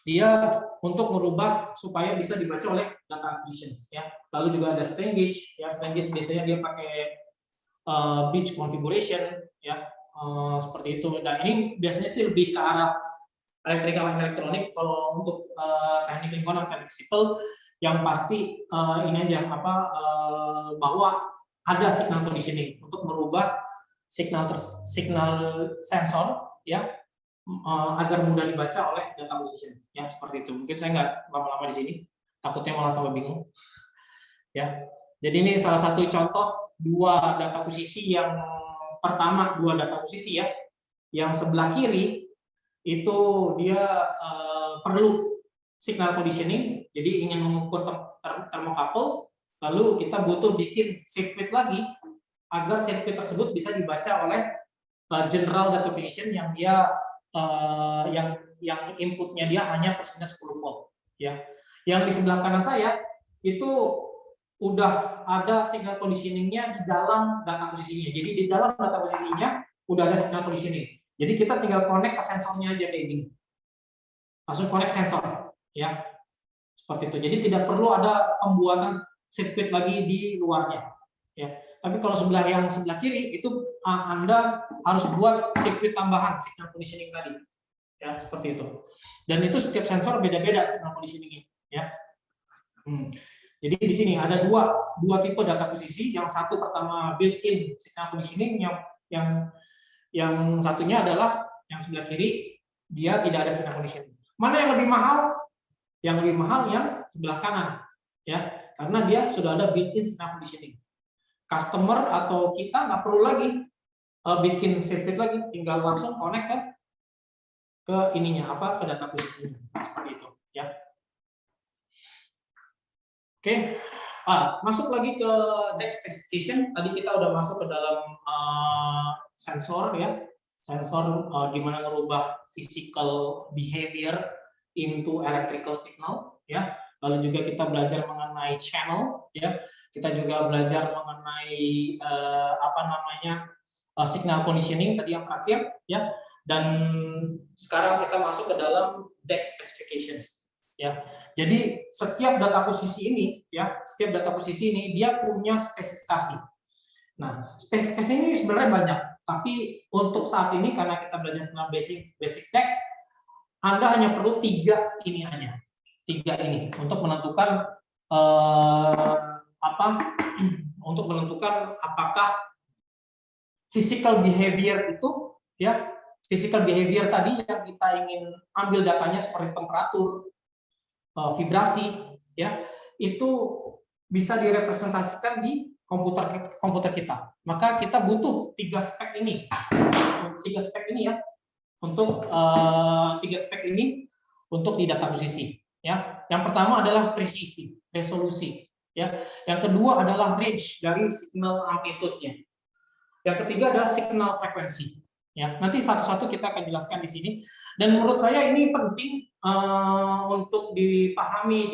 Dia untuk merubah supaya bisa dibaca oleh data acquisitions ya. Lalu juga ada strain gauge ya. Strain gauge biasanya dia pakai bridge configuration ya. Seperti itu. Dan ini biasanya sih lebih ke arah elektrikal dan elektronik. Kalau untuk teknik lingkungan atau teknik sipil Yang pasti ini aja bahwa ada signal conditioning untuk merubah signal sensor ya agar mudah dibaca oleh data acquisition ya, seperti itu. Mungkin saya nggak lama-lama di sini, takutnya malah tambah bingung ya. Jadi ini salah satu contoh dua data akuisisi. Yang pertama dua data akuisisi ya, yang sebelah kiri itu dia perlu signal conditioning, jadi ingin mengukur thermocouple, lalu kita butuh bikin sirkuit lagi agar sirkuit tersebut bisa dibaca oleh general data acquisition yang dia yang inputnya dia hanya plus minus 10 volt ya. Yang di sebelah kanan saya itu udah ada signal conditioningnya di dalam data posisinya. Jadi di dalam data posisinya udah ada signal conditioning. Jadi kita tinggal connect ke sensornya aja kayak gini. Langsung connect sensor ya. Seperti itu. Jadi tidak perlu ada pembuatan sirkuit lagi di luarnya ya. Tapi kalau yang sebelah kiri itu Anda harus buat sirkuit tambahan signal conditioning tadi. Ya, seperti itu. Dan itu setiap sensor beda-beda signal conditioning-nya ya. Jadi di sini ada dua tipe data posisi. Yang satu pertama built-in signal conditioning, yang satunya adalah yang sebelah kiri, dia tidak ada signal conditioning. Mana yang lebih mahal? Yang lebih mahal yang sebelah kanan, ya, karena dia sudah ada built-in signal conditioning. Customer atau kita nggak perlu lagi bikin sirkuit lagi, tinggal langsung connect ke ininya ke data posisinya, seperti itu, ya. Oke, masuk lagi ke DEX specification. Tadi kita udah masuk ke dalam sensor ya, sensor gimana merubah physical behavior into electrical signal ya. Lalu juga kita belajar mengenai channel ya. Kita juga belajar mengenai signal conditioning tadi yang terakhir ya. Dan sekarang kita masuk ke dalam DEX specifications. Ya, jadi setiap data posisi ini, ya, setiap data posisi ini dia punya spesifikasi. Nah, spesifikasi ini sebenarnya banyak, tapi untuk saat ini karena kita belajar tentang basic DEX, Anda hanya perlu 3 ini aja, 3 ini untuk menentukan untuk menentukan apakah physical behavior itu, ya, physical behavior tadi yang kita ingin ambil datanya seperti temperatur, vibrasi ya, itu bisa direpresentasikan di komputer kita. Maka kita butuh 3 spek ini. 3 spek ini ya. Untuk 3 spek ini untuk di data posisi ya. Yang pertama adalah presisi, resolusi ya. Yang kedua adalah range dari signal amplitude-nya. Yang ketiga adalah signal frekuensi. Ya, nanti satu-satu kita akan jelaskan di sini. Dan menurut saya ini penting untuk dipahami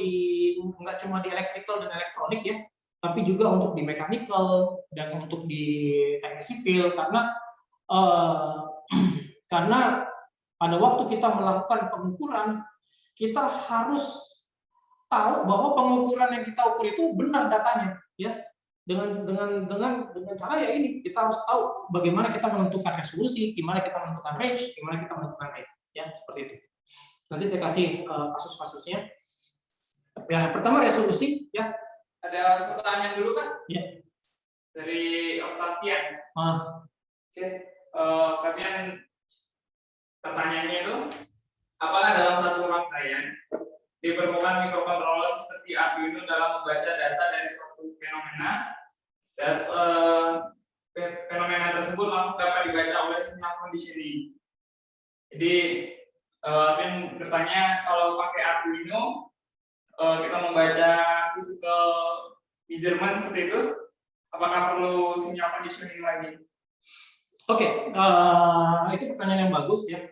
nggak cuma di electrical dan elektronik ya, tapi juga untuk di mechanical dan untuk di teknik sipil karena pada waktu kita melakukan pengukuran kita harus tahu bahwa pengukuran yang kita ukur itu benar datanya ya. Dengan cara ya ini kita harus tahu bagaimana kita menentukan resolusi, gimana kita menentukan range, gimana kita menentukan rate ya, seperti itu. Nanti saya kasih kasus-kasusnya. Ya, pertama resolusi ya. Ada pertanyaan dulu kan? Ya. Dari Octavian. Oke. Octavian pertanyaannya itu, apakah dalam satu rangkaian diperlukan mikrokontroler seperti Arduino dalam membaca data dari suatu fenomena dan fenomena tersebut langsung dapat dibaca oleh signal conditioning. Jadi Arvin bertanya, kalau pakai Arduino kita membaca physical measurement seperti itu, apakah perlu signal conditioning lagi? Oke, itu pertanyaan yang bagus ya.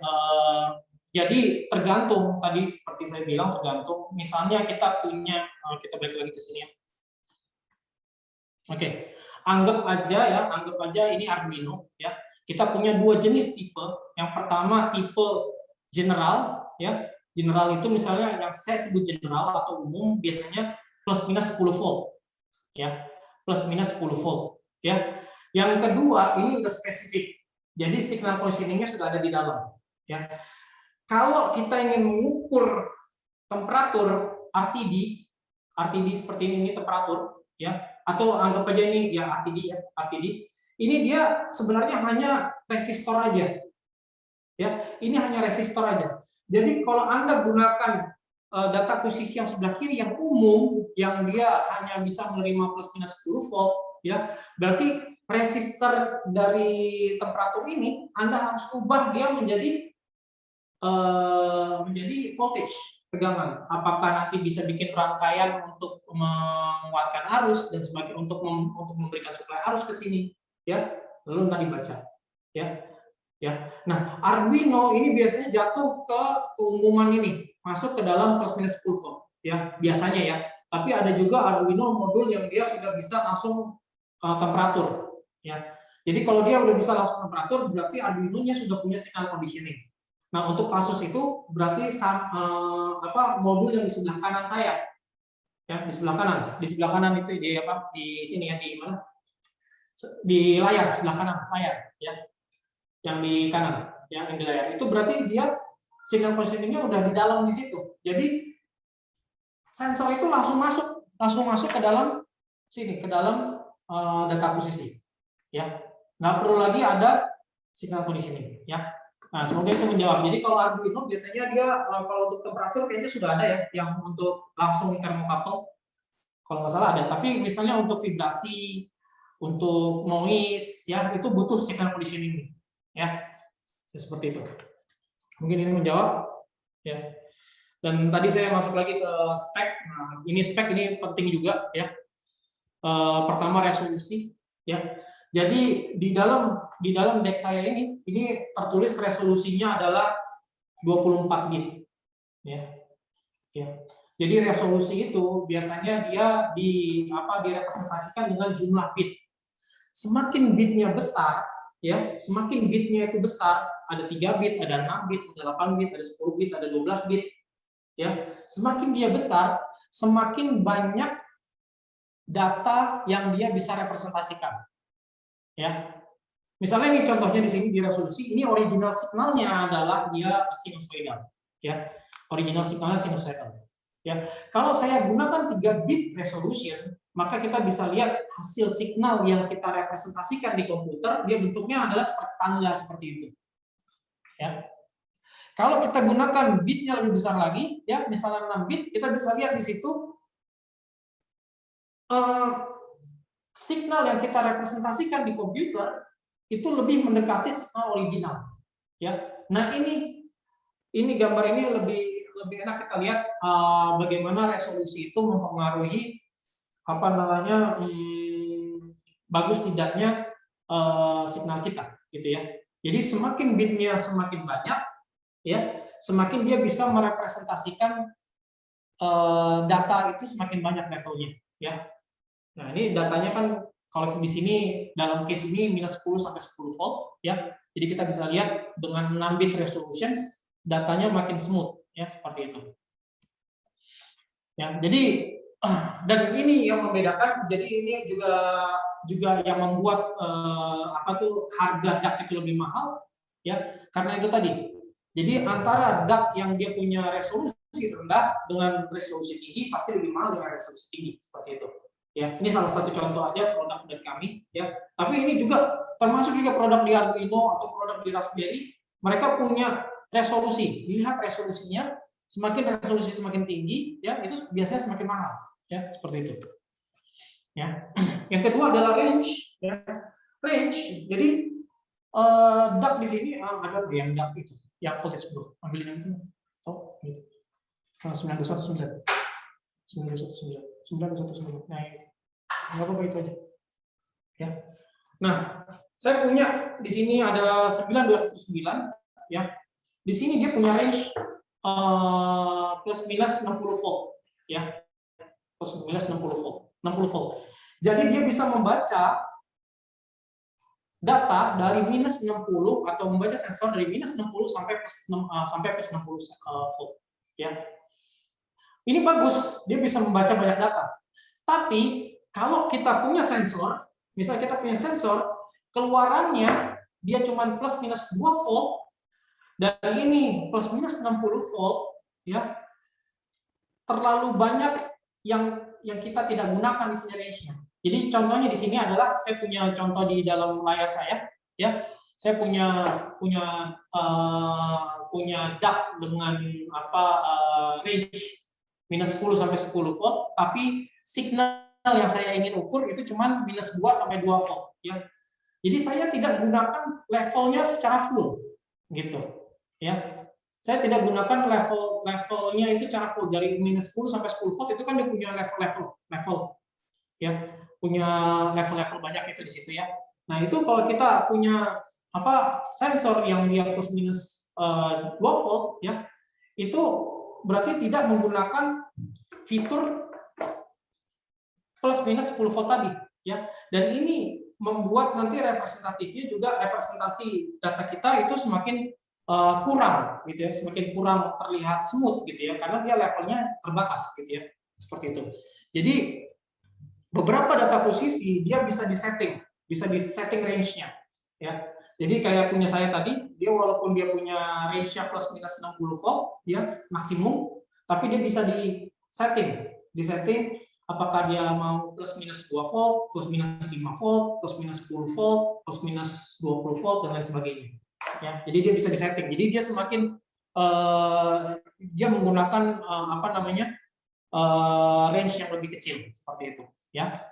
Jadi tergantung, tadi seperti saya bilang tergantung. Misalnya kita punya, kita balik lagi ke sini ya. Oke, anggap aja ini Arduino ya. Kita punya 2 jenis tipe. Yang pertama tipe general ya. General itu misalnya yang saya sebut general atau umum biasanya plus minus 10 volt ya. Plus minus 10 volt ya. Yang kedua ini udah spesifik. Jadi signal conditioning-nya sudah ada di dalam ya. Kalau kita ingin mengukur temperatur RTD, RTD seperti ini temperatur, ya, atau anggap aja ini ya RTD ya, RTD. Ini dia sebenarnya hanya resistor aja, ya. Ini hanya resistor aja. Jadi kalau Anda gunakan data akuisisi yang sebelah kiri yang umum, yang dia hanya bisa menerima plus minus 10 volt, ya, berarti resistor dari temperatur ini Anda harus ubah dia menjadi voltage tegangan. Apakah nanti bisa bikin rangkaian untuk menguatkan arus dan sebagai untuk memberikan suplai arus ke sini, ya. Lalu nanti baca, ya. Ya. Nah, Arduino ini biasanya jatuh ke keumuman ini, masuk ke dalam plus minus 10 volt, ya, biasanya ya. Tapi ada juga Arduino modul yang dia sudah bisa langsung temperatur, ya. Jadi kalau dia udah bisa langsung temperatur, berarti Arduino-nya sudah punya signal conditioning. Nah, untuk kasus itu berarti modul yang di sebelah kanan saya, ya, di sebelah kanan itu di apa? Di sini ya, di mana? Di layar sebelah kanan layar, ya. Yang di kanan, yang di layar itu berarti dia signal conditioning-nya udah di dalam di situ. Jadi sensor itu langsung masuk ke dalam sini, ke dalam data akuisisi, ya. Nggak perlu lagi ada signal conditioning, ya. Nah, semoga itu menjawab. Jadi kalau Arduino biasanya dia kalau untuk temperatur kayaknya sudah ada ya, yang untuk langsung thermocouple, kalau nggak salah ada. Tapi misalnya untuk vibrasi, untuk noise, ya, itu butuh signal conditioning. Ya, seperti itu. Mungkin ini menjawab, ya. Dan tadi saya masuk lagi ke spek. Nah, ini spek ini penting juga, ya. Pertama resolusi, ya. Jadi di dalam deck saya ini tertulis resolusinya adalah 24 bit, ya. Ya. Jadi resolusi itu biasanya dia direpresentasikan dengan jumlah bit. Semakin bitnya besar, ya, semakin bitnya itu besar, ada 3 bit, ada 6 bit, ada 8 bit, ada 10 bit, ada 12 bit, ya. Semakin dia besar, semakin banyak data yang dia bisa representasikan, ya. Misalnya ini contohnya di sini di resolusi, ini original signalnya adalah dia sinusoidal, ya. Original signalnya sinusoidal, ya. Kalau saya gunakan 3 bit resolution, maka kita bisa lihat hasil signal yang kita representasikan di komputer, dia bentuknya adalah seperti tangga seperti itu, ya. Kalau kita gunakan bitnya lebih besar lagi, ya, misalnya 6 bit, kita bisa lihat di situ signal yang kita representasikan di komputer itu lebih mendekati signal original, ya. Nah, ini gambar ini lebih enak kita lihat bagaimana resolusi itu mempengaruhi bagus tidaknya signal kita, gitu ya. Jadi semakin bitnya semakin banyak, ya, semakin dia bisa merepresentasikan data itu semakin banyak levelnya, ya. Nah, ini datanya kan kalau di sini dalam case ini minus 10 sampai 10 volt, ya. Jadi kita bisa lihat dengan 6 bit resolutions datanya makin smooth, ya, seperti itu. Ya, jadi dan ini yang membedakan, jadi ini juga yang membuat harga DAC itu lebih mahal, ya, karena itu tadi. Jadi antara DAC yang dia punya resolusi rendah dengan resolusi tinggi pasti lebih mahal dengan resolusi tinggi, seperti itu. Ya, ini salah satu contoh aja produk dari kami, ya. Tapi ini juga termasuk juga produk di Arduino atau produk di Raspberry, mereka punya resolusi. Dilihat resolusinya, semakin resolusi semakin tinggi, ya, itu biasanya semakin mahal. Ya, seperti itu. Ya. Yang kedua adalah range, ya. Range. Jadi DAC di sini ada yang DAC itu, yang voltage bro. Ambilin yang itu. Oh, gitu. 919. 919. Nah, ini. Enggak apa-apa itu aja. Ya. Nah, saya punya di sini ada 9219, ya. Di sini dia punya range plus minus 60 volt, ya. Plus minus 60 volt. Jadi dia bisa membaca data dari minus 60 atau membaca sensor dari minus 60 sampai plus 60 volt, ya. Ini bagus, dia bisa membaca banyak data. Tapi kalau kita punya sensor, misalnya kita punya sensor, keluarannya dia cuma plus minus 2 volt dan ini plus minus 60 volt, ya. Terlalu banyak yang kita tidak gunakan di sini range-nya. Jadi contohnya di sini adalah saya punya contoh di dalam layar saya, ya. Saya punya DAC dengan range minus 10 sampai 10 volt, tapi signal yang saya ingin ukur itu cuma minus 2 sampai 2 volt, ya. Jadi saya tidak gunakan levelnya secara full, gitu, ya. Saya tidak gunakan levelnya itu secara full dari minus 10 sampai 10 volt itu kan dia punya level, ya, punya level banyak itu di situ, ya. Nah itu kalau kita punya sensor yang dia plus minus 2 volt, ya, itu berarti tidak menggunakan fitur plus minus 10 volt tadi, ya. Dan ini membuat nanti representatifnya juga representasi data kita itu semakin kurang, gitu ya, semakin kurang terlihat smooth, gitu ya, karena dia levelnya terbatas, gitu ya, seperti itu. Jadi beberapa data posisi dia bisa disetting range-nya, ya. Jadi kayak punya saya tadi, dia walaupun dia punya range-nya plus minus 60 volt, ya, maksimum, tapi dia bisa disetting apakah dia mau plus minus 2 volt, plus minus 5 volt, plus minus 10 volt, plus minus 20 volt, dan lain sebagainya. Ya, jadi dia bisa disetting. Jadi dia semakin dia menggunakan range yang lebih kecil seperti itu, ya.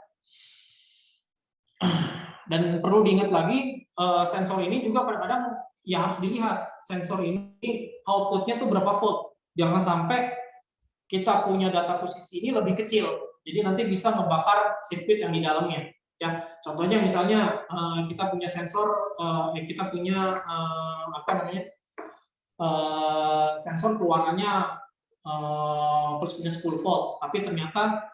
Dan perlu diingat lagi sensor ini juga kadang-kadang ya harus dilihat sensor ini outputnya tuh berapa volt. Jangan sampai kita punya data posisi ini lebih kecil, jadi nanti bisa membakar sirkuit yang di dalamnya. Ya, contohnya misalnya kita punya sensor, kita punya sensor keluarannya plus minus 10 volt, tapi ternyata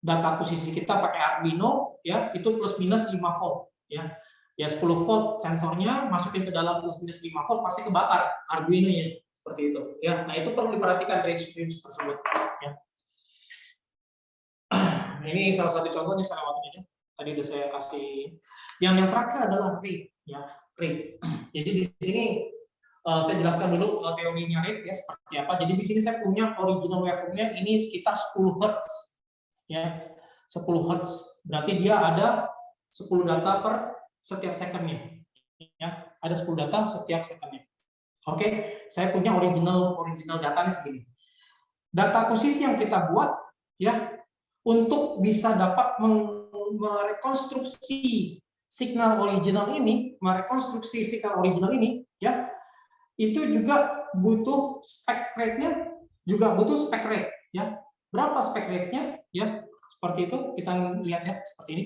data posisi kita pakai Arduino, ya, itu plus minus 5 volt, ya. Ya 10 volt sensornya masukin ke dalam plus minus 5 volt pasti kebakar Arduino-nya, seperti itu, ya. Nah itu perlu diperhatikan range tersebut, ya. Nah, ini salah satu contohnya saya lewatin aja. Tadi udah saya kasih. Yang terakhir adalah rate, ya, rate. Jadi di sini saya jelaskan dulu teorinya rate, ya, seperti apa. Jadi di sini saya punya original waveform-nya ini sekitar 10 Hz, ya, 10 Hz. Berarti dia ada 10 data per setiap second-nya, ya, ada 10 data setiap second-nya. Oke, saya punya original datanya segini. Data posisi yang kita buat, ya, untuk bisa dapat merekonstruksi signal original ini, ya, itu juga butuh spec rate-nya, ya. Berapa spec rate-nya, ya, seperti itu, kita lihat, ya, seperti ini.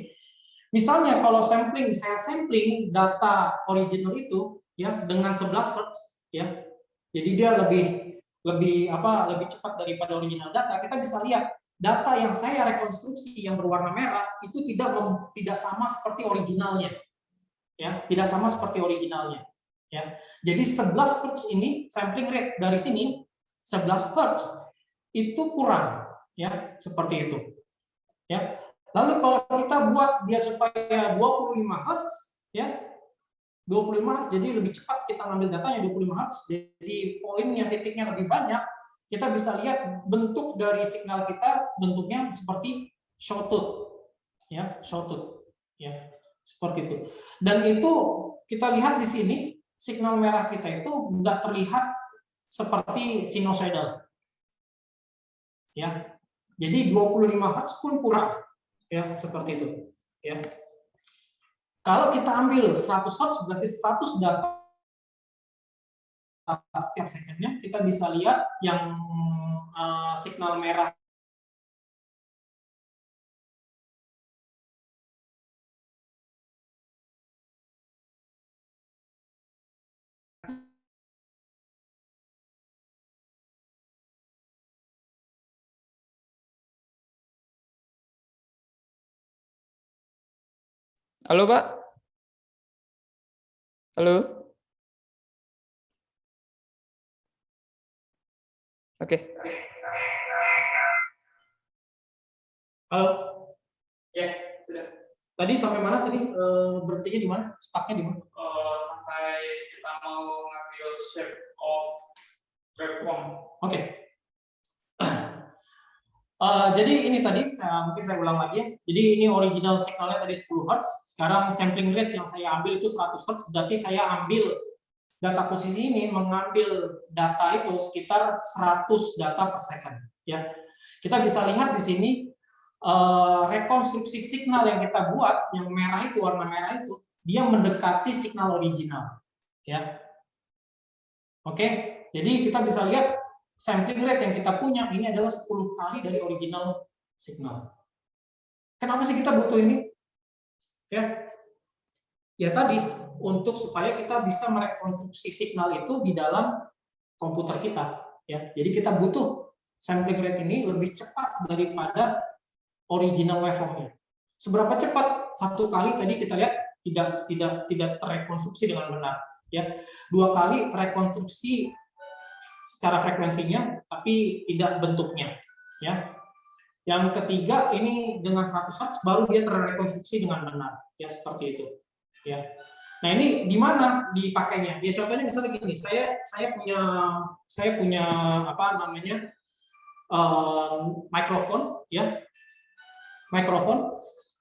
Misalnya kalau saya sampling data original itu, ya, dengan 11 Hz, ya. Jadi dia lebih cepat daripada original data. Kita bisa lihat data yang saya rekonstruksi yang berwarna merah itu tidak sama seperti originalnya, ya, tidak sama seperti originalnya, ya. Jadi 11 Hz ini sampling rate dari sini 11 Hz itu kurang, ya, seperti itu, ya. Lalu kalau kita buat dia supaya 25 Hz, ya, 25 Hz, jadi lebih cepat kita ngambil datanya 25 Hz, jadi poinnya, titiknya lebih banyak. Kita bisa lihat bentuk dari signal kita, bentuknya seperti shortwave, ya, shortwave, ya, seperti itu. Dan itu kita lihat di sini signal merah kita itu nggak terlihat seperti sinusoidal, ya. Jadi 25 Hz pun kurang, ya, seperti itu, ya. Kalau kita ambil 100 Hz berarti 100 data setiap second-nya, kita bisa lihat yang signal merah Halo, Pak. Halo. Oke. Halo. Ya, sudah. Tadi sampai mana tadi? Berhentinya di mana? Stuck-nya di mana? Sampai kita mau ngambil shape of waveform. Oke. Jadi ini tadi mungkin saya ulang lagi ya. Jadi ini original signalnya tadi 10 Hz. Sekarang sampling rate yang saya ambil itu 100 Hz. Berarti saya ambil data posisi ini mengambil data itu sekitar 100 data per second. Ya, kita bisa lihat di sini rekonstruksi signal yang kita buat, yang merah itu, warna merah itu, dia mendekati signal original. Ya, oke. Jadi kita bisa lihat sampling rate yang kita punya ini adalah 10 kali dari original signal. Kenapa sih kita butuh ini? Ya tadi untuk supaya kita bisa merekonstruksi signal itu di dalam komputer kita. Ya, jadi kita butuh sampling rate ini lebih cepat daripada original waveformnya. Seberapa cepat? 1 kali tadi kita lihat tidak terrekonstruksi dengan benar. Ya, 2 kali terrekonstruksi secara frekuensinya, tapi tidak bentuknya. Ya, yang ketiga ini dengan 100 Hz baru dia terrekonstruksi dengan benar. Ya, seperti itu. Ya. Nah, ini di mana dipakainya? Ya, contohnya misalnya gini, saya punya apa namanya mikrofon, ya, mikrofon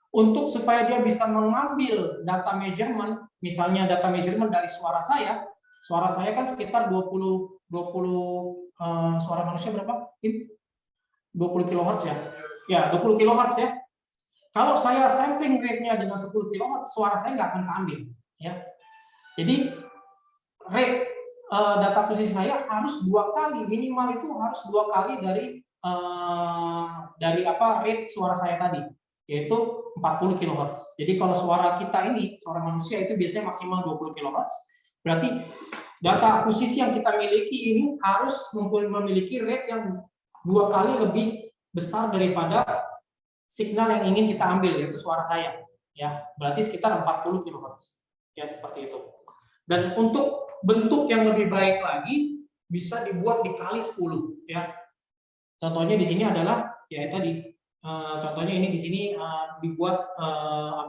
untuk supaya dia bisa mengambil data measurement, misalnya data measurement dari suara saya kan sekitar 20 suara manusia berapa? 20 kHz ya. Ya, 20 kHz ya. Kalau saya sampling rate-nya dengan 10 kHz, suara saya nggak akan keambil. Ya. Jadi, rate data posisi saya harus 2 kali, minimal itu harus 2 kali dari rate suara saya tadi, yaitu 40 kHz. Jadi kalau suara kita ini, suara manusia itu biasanya maksimal 20 kHz, berarti data akuisisi yang kita miliki ini harus memiliki rate yang 2 kali lebih besar daripada signal yang ingin kita ambil, yaitu suara saya. Ya, berarti sekitar 40 kHz. Ya, seperti itu. Dan untuk bentuk yang lebih baik lagi bisa dibuat dikali 10. Ya, contohnya di sini adalah ya tadi. Contohnya ini di sini dibuat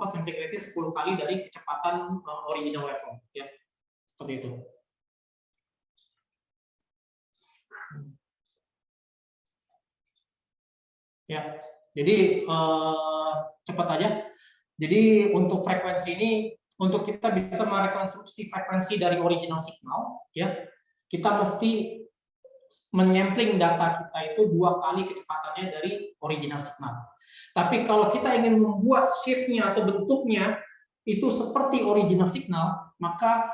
sampling rate-nya 10 kali dari kecepatan original waveform. Ya, seperti itu. Ya, jadi cepat aja. Jadi untuk frekuensi ini, untuk kita bisa merekonstruksi frekuensi dari original signal, ya, kita mesti menyampling data kita itu 2 kali kecepatannya dari original signal. Tapi kalau kita ingin membuat shape-nya atau bentuknya itu seperti original signal, maka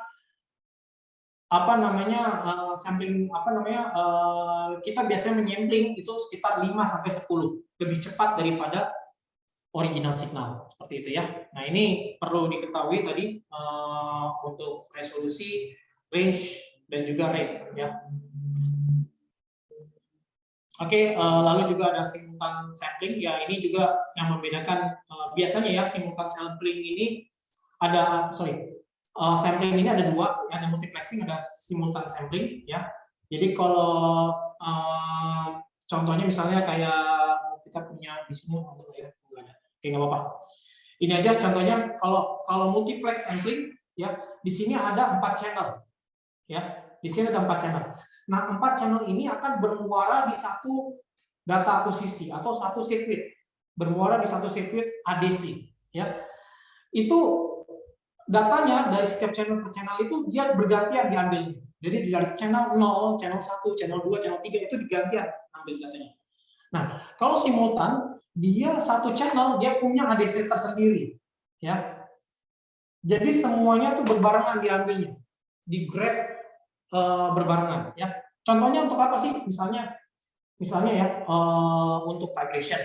kita biasanya menyampling itu sekitar 5 sampai 10, lebih cepat daripada original signal, seperti itu ya. Nah, ini perlu diketahui tadi untuk resolusi, range, dan juga rate ya. Oke, lalu juga ada simultan sampling ya. Ini juga yang membedakan biasanya ya, simultan sampling ini ada sampling ini ada 2, ada multiplexing, ada simultan sampling ya. Jadi kalau contohnya misalnya kayak kita punya di sini ya. Oke, nggak apa-apa. Ini aja contohnya kalau multiplex sampling ya, di sini ada 4 channel. Ya, di sini ada 4 channel. Nah, 4 channel ini akan bermuara di satu data akuisisi atau satu sirkuit. Bermuara di satu sirkuit ADC, ya. Itu datanya dari setiap channel per channel itu dia bergantian diambil. Jadi dari channel 0, channel 1, channel 2, channel 3 itu digantian ambil datanya. Nah, kalau simultan dia satu channel dia punya ADC tersendiri, ya. Jadi semuanya tuh berbarengan diambilnya, di grab berbarengan, ya. Contohnya untuk apa sih? Misalnya ya untuk vibration.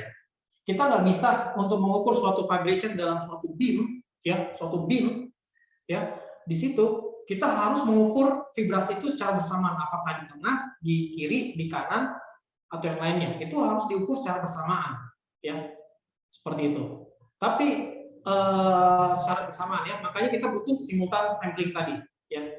Kita nggak bisa untuk mengukur suatu vibration dalam suatu beam, ya, ya. Di situ kita harus mengukur vibrasi itu secara bersamaan, apakah di tengah, di kiri, di kanan, atau yang lainnya. Itu harus diukur secara bersamaan, ya, seperti itu. Tapi secara bersamaan ya, makanya kita butuh simultan sampling tadi, ya.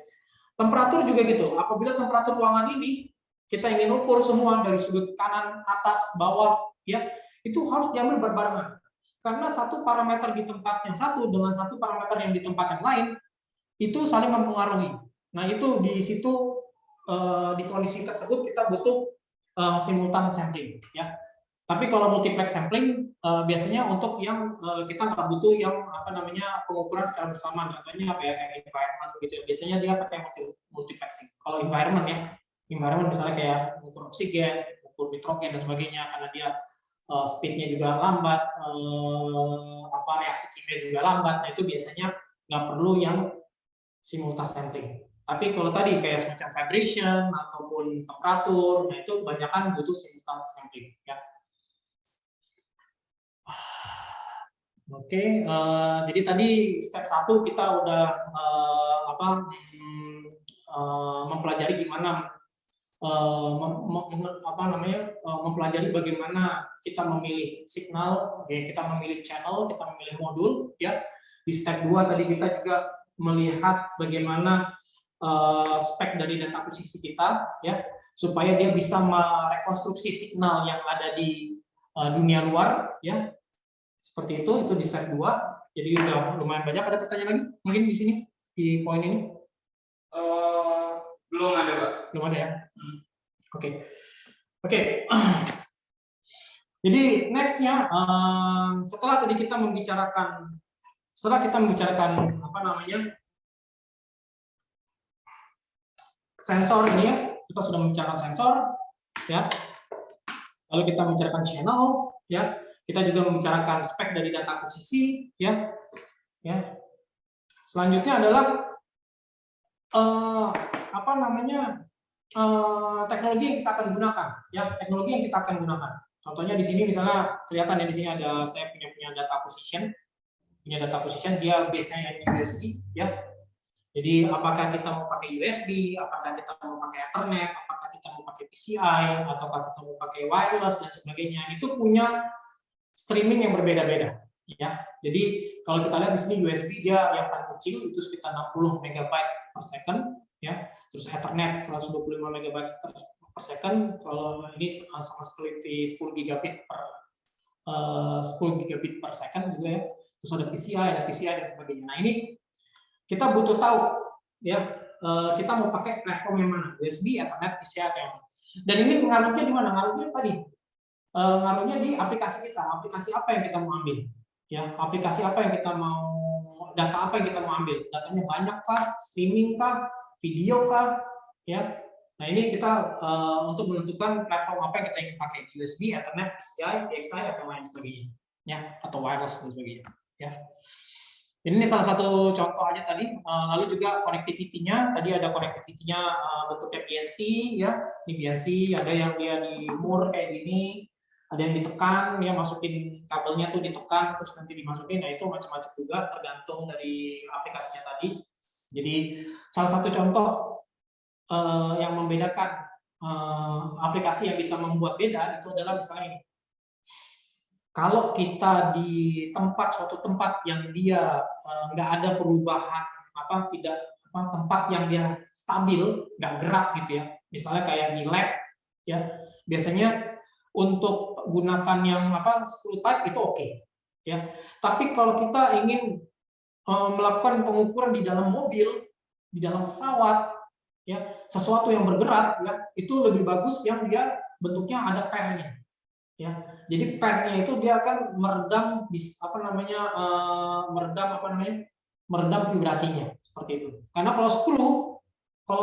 Temperatur juga gitu. Apabila temperatur ruangan ini kita ingin ukur semua dari sudut kanan, atas, bawah, ya, itu harus diambil berbarengan. Karena satu parameter di tempat yang satu dengan satu parameter yang di tempat yang lain itu saling mempengaruhi. Nah, itu di situ di kondisi tersebut kita butuh simultan sampling, ya. Tapi kalau multiplex sampling biasanya untuk yang kita nggak butuh yang apa namanya pengukuran secara bersama. Contohnya apa ya, kayak environment gitu ya. Biasanya dia pakai multiplexing. Kalau environment ya, environment misalnya kayak mengukur oksigen, mengukur nitrogen dan sebagainya, karena dia speednya juga lambat, apa reaksi kimia juga lambat. Nah itu biasanya nggak perlu yang simultaneous sampling. Tapi kalau tadi kayak semacam vibration ataupun temperatur, nah itu kebanyakan butuh simultaneous sampling ya. Oke, jadi tadi step 1 kita udah mempelajari gimana mempelajari bagaimana kita memilih signal, ya, kita memilih channel, kita memilih modul ya. Di step 2 tadi kita juga melihat bagaimana spek dari data posisi kita ya, supaya dia bisa merekonstruksi signal yang ada di dunia luar ya. Seperti itu di step 2. Jadi udah lumayan banyak. Ada pertanyaan lagi mungkin di sini di poin ini? Belum ada, Pak. Belum ada ya. Oke. Jadi nextnya setelah kita membicarakan apa namanya sensor ini ya, kita sudah membicarakan sensor ya. Lalu kita membicarakan channel ya. Kita juga membicarakan spek dari data posisi ya. Selanjutnya adalah apa namanya teknologi yang kita akan gunakan ya, teknologi yang kita akan gunakan. Contohnya di sini misalnya kelihatan ya, di sini ada saya punya data position. Dia base-nya yang USB ya. Jadi apakah kita mau pakai USB, apakah kita mau pakai Ethernet, apakah kita mau pakai PCI, ataukah kita mau pakai wireless dan sebagainya, itu punya streaming yang berbeda-beda ya. Jadi kalau kita lihat di sini USB dia yang paling kecil itu sekitar 60 MB per second ya. Terus Ethernet 125 MB per second. Kalau ini sama seperti 10 gigabit per second juga ya. Terus ada PCI dan sebagainya. Nah, ini kita butuh tahu ya, kita mau pakai platform yang mana, USB, Ethernet, PCI atau yang mana. Dan ini ngaruhnya di mana? Ngaruhnya tadi ngaruhnya di aplikasi kita. Aplikasi apa yang kita mau ambil? Ya, aplikasi apa yang kita mau, data apa yang kita mau ambil? Datanya banyak kah? Streaming kah? Video kah? Ya. Nah, ini kita untuk menentukan platform apa yang kita ingin pakai, USB, Ethernet, PCI, DXi atau lain sebagainya. Ya, atau wireless dan sebagainya. Ya. Ini salah satu contoh aja tadi. Lalu juga connectivity-nya, tadi ada connectivity-nya bentuknya BNC ya. Ini BNC, ada yang dia di mur kayak gini, ada yang ditekan, ya masukin kabelnya tuh ditekan terus nanti dimasukin. Nah, itu macam-macam juga tergantung dari aplikasinya tadi. Jadi salah satu contoh yang membedakan aplikasi yang bisa membuat beda itu adalah misalnya ini. Kalau kita di suatu tempat yang dia nggak ada perubahan tempat yang dia stabil, nggak gerak gitu ya, misalnya kayak di lab ya, biasanya untuk gunakan yang screw type itu oke ya. Tapi kalau kita ingin melakukan pengukuran di dalam mobil, di dalam pesawat ya, sesuatu yang bergerak ya, itu lebih bagus yang dia bentuknya ada pairnya. Ya, jadi pairnya itu dia akan meredam meredam vibrasinya seperti itu. Karena kalau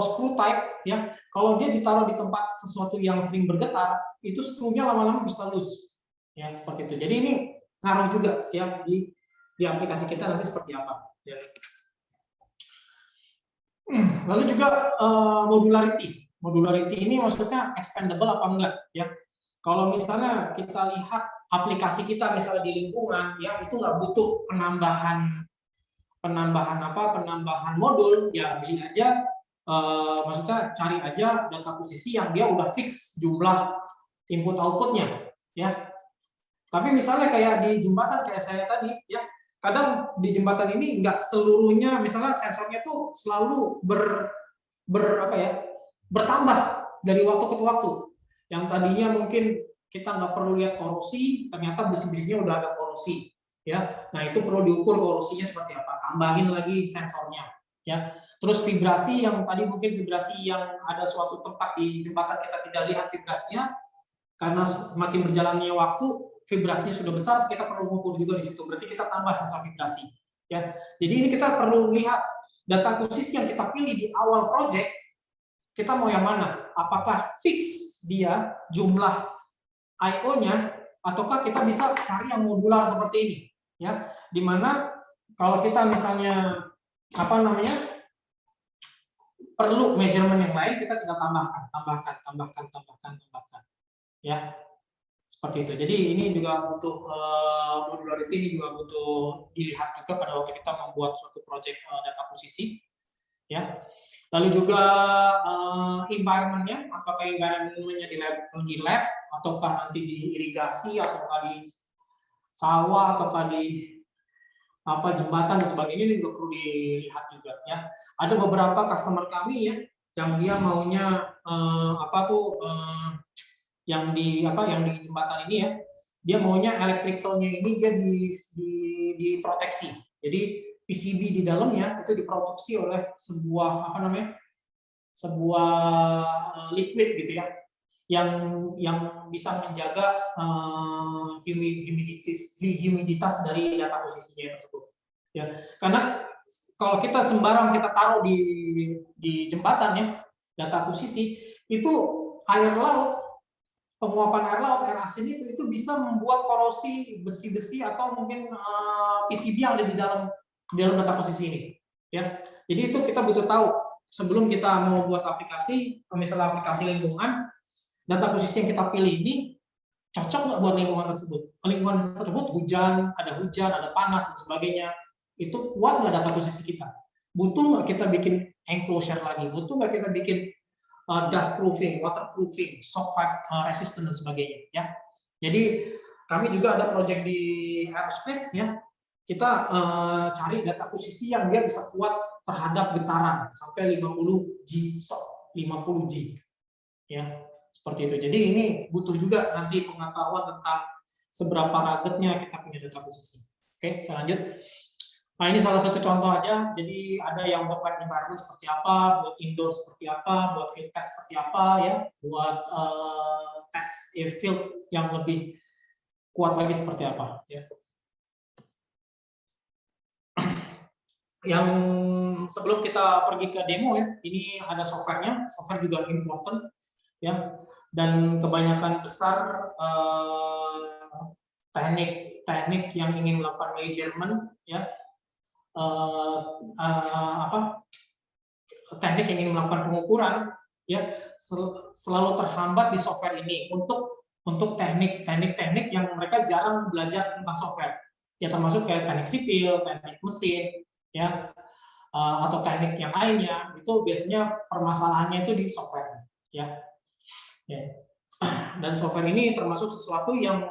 screw type ya, kalau dia ditaruh di tempat sesuatu yang sering bergetar, itu screw-nya lama-lama bisa loose. Ya, seperti itu. Jadi ini ngaruh juga ya di aplikasi kita nanti seperti apa. Ya. Lalu juga modularity. Modularity ini maksudnya expandable apa enggak ya. Kalau misalnya kita lihat aplikasi kita misalnya di lingkungan, ya itu nggak butuh penambahan modul, ya beli aja, maksudnya cari aja data posisi yang dia udah fix jumlah input outputnya, ya. Tapi misalnya kayak di jembatan kayak saya tadi, ya kadang di jembatan ini nggak seluruhnya, misalnya sensornya tuh selalu bertambah dari waktu ke waktu. Yang tadinya mungkin kita nggak perlu lihat korosi, ternyata besi-besinya udah ada korosi, ya. Nah itu perlu diukur korosinya seperti apa, tambahin lagi sensornya, ya. Terus vibrasi yang tadi mungkin vibrasi yang ada suatu tempat di jembatan kita tidak lihat vibrasinya, karena semakin berjalannya waktu, vibrasinya sudah besar, kita perlu mengukur juga di situ. Berarti kita tambah sensor vibrasi. Ya, jadi ini kita perlu lihat data akuisisi yang kita pilih di awal project, kita mau yang mana? Apakah fix dia jumlah I/O-nya, ataukah kita bisa cari yang modular seperti ini? Ya, dimana kalau kita misalnya perlu measurement yang lain, kita tinggal tambahkan. Ya, seperti itu. Jadi ini juga butuh modularity, ini juga butuh dilihat juga pada waktu kita membuat suatu project data akuisisi. Ya, lalu juga environment-nya, apakah environment-nya di lab, ataukah nanti di irigasi, ataukah di sawah, ataukah di jembatan dan sebagainya, ini juga perlu dilihat juga ya. Ada beberapa customer kami ya yang dia maunya yang di jembatan ini ya, dia maunya electricalnya ini dia diproteksi. Jadi PCB di dalamnya itu diproduksi oleh sebuah liquid gitu ya, yang bisa menjaga humiditas dari data akuisisinya tersebut. Ya, karena kalau kita sembarang kita taruh di jembatan ya, data akuisisi itu air laut, penguapan air laut, air asin itu bisa membuat korosi besi-besi atau mungkin PCB yang ada di dalam data akuisisi ini. Ya, jadi itu kita butuh tahu sebelum kita mau buat aplikasi, misalnya aplikasi lingkungan, data akuisisi yang kita pilih ini cocok nggak buat lingkungan tersebut? Lingkungan tersebut hujan, ada panas dan sebagainya. Itu kuat nggak data akuisisi kita? Butuh nggak kita bikin enclosure lagi? Butuh nggak kita bikin dust proofing, waterproofing, shock resistant dan sebagainya? Ya. Jadi kami juga ada project di aerospace ya. Kita cari data akuisisi yang dia bisa kuat terhadap getaran sampai 50G shock, 50G. Ya. Seperti itu. Jadi ini butuh juga nanti pengetahuan tentang seberapa ruggednya kita punya data akuisisi. Oke, saya lanjut. Nah, ini salah satu contoh aja. Jadi ada yang untuk web environment seperti apa, buat indoor seperti apa, buat field test seperti apa ya, buat tes field yang lebih kuat lagi seperti apa ya. Yang sebelum kita pergi ke demo ya, ini ada softwarenya. Software juga important ya. Dan kebanyakan besar teknik yang ingin melakukan measurement ya, teknik yang ingin melakukan pengukuran ya selalu terhambat di software ini untuk teknik yang mereka jarang belajar tentang software ya, termasuk kayak teknik sipil, teknik mesin ya, atau teknik yang lainnya. Itu biasanya permasalahannya itu di software ya. Ya. Dan software ini termasuk sesuatu yang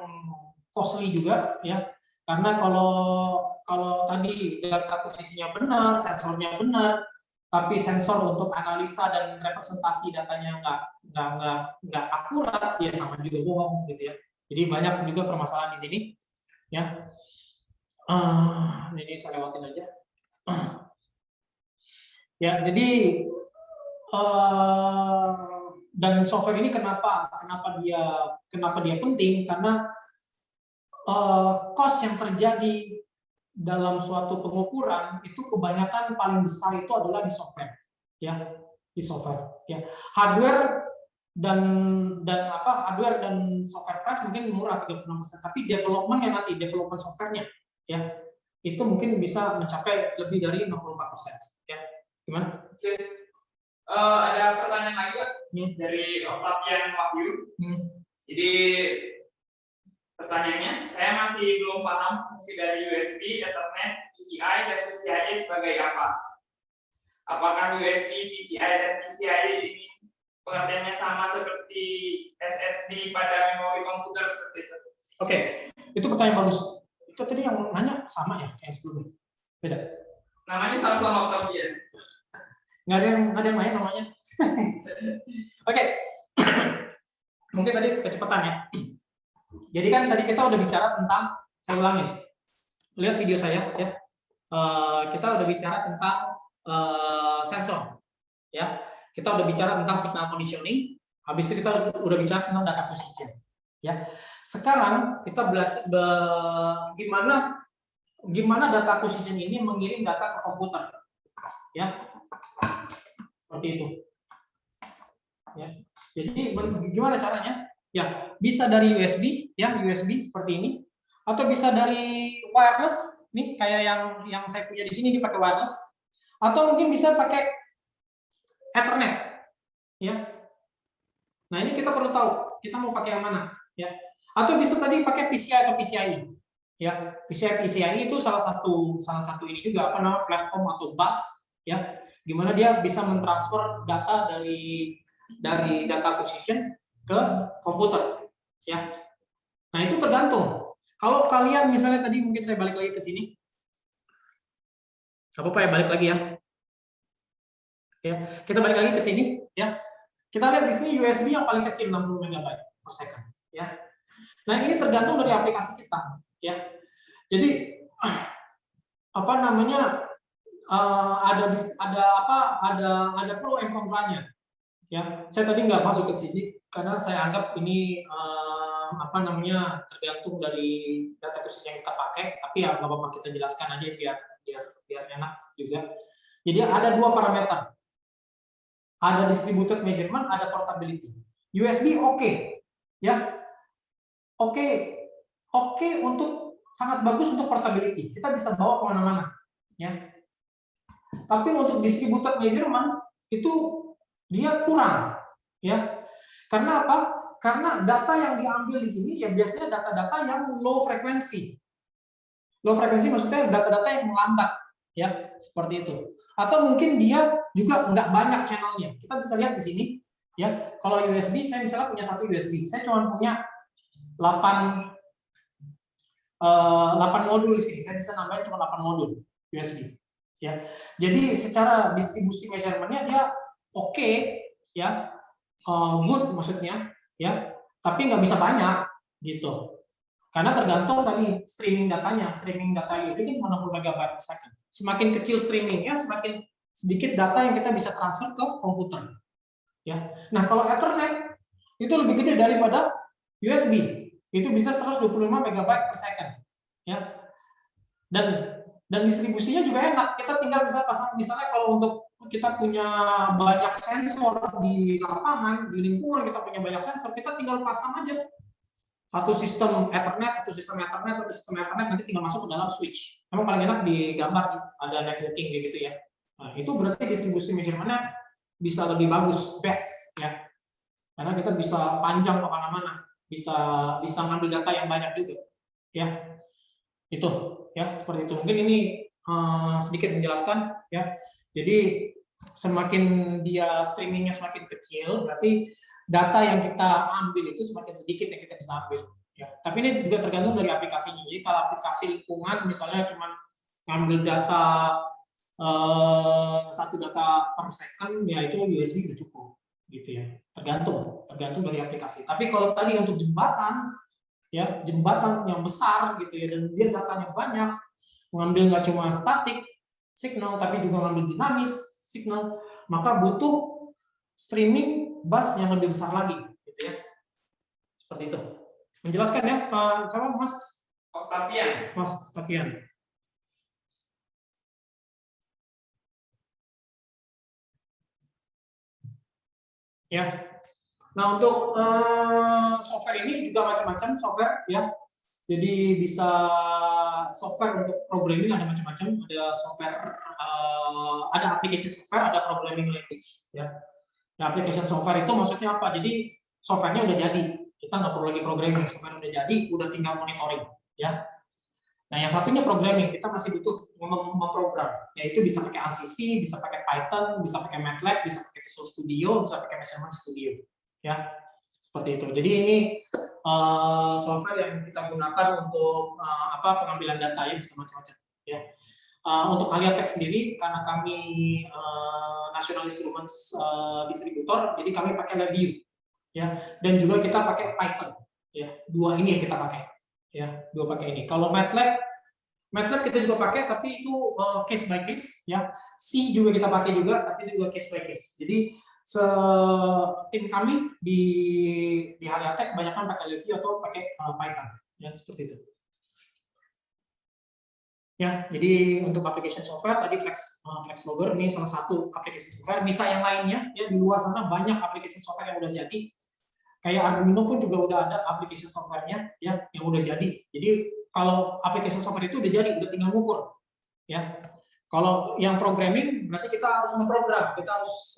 costly juga ya, karena kalau tadi data akuisisinya benar, sensornya benar, tapi sensor untuk analisa dan representasi datanya nggak akurat, ya sama juga bohong gitu ya. Jadi banyak juga permasalahan di sini ya. Ini saya lewatin aja. Ya, jadi dan software ini kenapa dia penting? Karena cost yang terjadi dalam suatu pengukuran itu kebanyakan paling besar itu adalah di software, ya, di software. Ya, hardware dan software price mungkin murah 36%, tapi development softwarenya, ya, itu mungkin bisa mencapai lebih dari 64%. Ya, gimana? Oke. Ada pertanyaan lagi Pak dari Octavian Wahyu. Jadi pertanyaannya, saya masih belum paham fungsi dari USB, Ethernet, PCI, dan PCIe sebagai apa? Apakah USB, PCI, dan PCIe ini pengertiannya sama seperti SSD pada memori komputer seperti itu? Oke, itu pertanyaan bagus. Itu tadi yang nanya sama ya kayak sebelumnya? Beda? Namanya sama-sama Octavian. Nggak ada yang main namanya. Oke. Mungkin tadi kecepatan ya. Jadi kan tadi kita udah bicara tentang, saya ulangin, lihat video saya ya. Kita udah bicara tentang sensor, ya. Kita udah bicara tentang signal conditioning. Habis itu kita udah bicara tentang data acquisition. Ya, sekarang kita belajar gimana data acquisition ini mengirim data ke komputer, ya, seperti itu. Ya, jadi gimana caranya? Ya, bisa dari USB, ya, USB seperti ini, atau bisa dari wireless, nih kayak yang saya punya di sini dipakai wireless, atau mungkin bisa pakai Ethernet, ya. Nah ini kita perlu tahu kita mau pakai yang mana, ya. Atau bisa tadi pakai PCI atau PCIe, ya. PCI itu salah satu ini juga apa namanya platform atau bus, ya. Gimana dia bisa mentransfer data dari data acquisition ke komputer, ya. Nah itu tergantung. Kalau kalian misalnya tadi mungkin saya balik lagi ke sini, apa ya balik lagi ya. Ya, kita balik lagi ke sini, ya. Kita lihat di sini USB yang paling kecil 60 MB per second, ya. Nah, ini tergantung dari aplikasi kita, ya. Jadi apa namanya ada pro and kontranya, ya. Saya tadi nggak masuk ke sini karena saya anggap ini apa namanya tergantung dari data khusus yang kita pakai, tapi ya nggak apa-apa kita jelaskan aja biar enak juga. Jadi ada dua parameter. Ada distributed measurement, ada portability. USB oke, ya, oke untuk sangat bagus untuk portability. Kita bisa bawa kemana-mana, ya. Tapi untuk distributed measurement itu dia kurang, ya. Karena apa? Karena data yang diambil di sini ya biasanya data-data yang low frekuensi. Low frekuensi maksudnya data-data yang melambat, ya, seperti itu. Atau mungkin dia juga nggak banyak channelnya. Kita bisa lihat di sini, ya. Kalau USB, saya misalnya punya satu USB, saya cuma punya 8 modul di sini. Saya bisa nambahin cuma 8 modul USB, ya. Jadi secara distribusi measurement-nya dia oke, ya, good maksudnya, ya. Tapi nggak bisa banyak, gitu. Karena tergantung tadi streaming datanya. Streaming data USB kan cuma 60 MB per second. Semakin kecil streamingnya, semakin sedikit data yang kita bisa transfer ke komputer. Ya. Nah, kalau Ethernet itu lebih gede daripada USB. Itu bisa 125 MB per second. Ya. Dan distribusinya juga enak. Kita tinggal bisa pasang, misalnya kalau untuk kita punya banyak sensor di lapangan, di lingkungan kita punya banyak sensor, kita tinggal pasang aja satu sistem Ethernet, nanti tinggal masuk ke dalam switch. Memang paling enak di gambar sih, ada networking gitu ya. Nah, itu berarti distribusi measurement-nya bisa lebih bagus, best, ya. Karena kita bisa panjang ke mana-mana, bisa ngambil data yang banyak juga, ya. Itu, ya, seperti itu. Mungkin ini sedikit menjelaskan, ya. Jadi semakin dia streamingnya semakin kecil, berarti data yang kita ambil itu semakin sedikit yang kita bisa ambil. Ya. Tapi ini juga tergantung dari aplikasinya. Jadi kalau aplikasi lingkungan misalnya cuma ngambil data satu data per second, ya itu USB udah cukup, gitu ya. Tergantung dari aplikasi. Tapi kalau tadi untuk jembatan, ya jembatan yang besar gitu ya, dan dia datanya banyak, mengambil nggak cuma statik signal, tapi juga mengambil dinamis signal, maka butuh streaming bus yang lebih besar lagi, gitu ya. Seperti itu. Menjelaskan ya, Pak, sama Mas Octavian. Mas Octavian. Ya. Nah, untuk software ini juga macam-macam software, ya. Jadi bisa software untuk programming ada macam-macam. Ada software, ada application software, ada programming language, ya. Nah, application software itu maksudnya apa? Jadi softwarenya udah jadi, kita nggak perlu lagi programming, software udah jadi, udah tinggal monitoring, ya. Nah, yang satunya programming, kita masih butuh memprogram, yaitu bisa pakai ANSYS, bisa pakai Python, bisa pakai MATLAB, bisa pakai Visual Studio, bisa pakai Measurement Studio, ya. Seperti itu. Jadi ini software yang kita gunakan untuk pengambilan data, ya, bisa macam-macam, ya. Untuk Haliatek sendiri, karena kami National Instruments distributor, jadi kami pakai LabVIEW, ya, dan juga kita pakai Python, ya. Dua ini yang kita pakai, ya, dua pakai ini. Kalau MATLAB kita juga pakai, tapi itu case by case, ya. C juga kita pakai juga, tapi juga case by case. Jadi tim kami di Haliatek kebanyakan pakai Levy atau pakai Python, ya seperti itu. Ya, jadi untuk application software tadi FlexLogger ini salah satu application software. Bisa yang lainnya, ya di luar sana banyak application software yang udah jadi. Kayak Arduino pun juga udah ada application software-nya, ya yang udah jadi. Jadi kalau application software itu udah jadi, udah tinggal ngukur, ya. Kalau yang programming berarti kita harus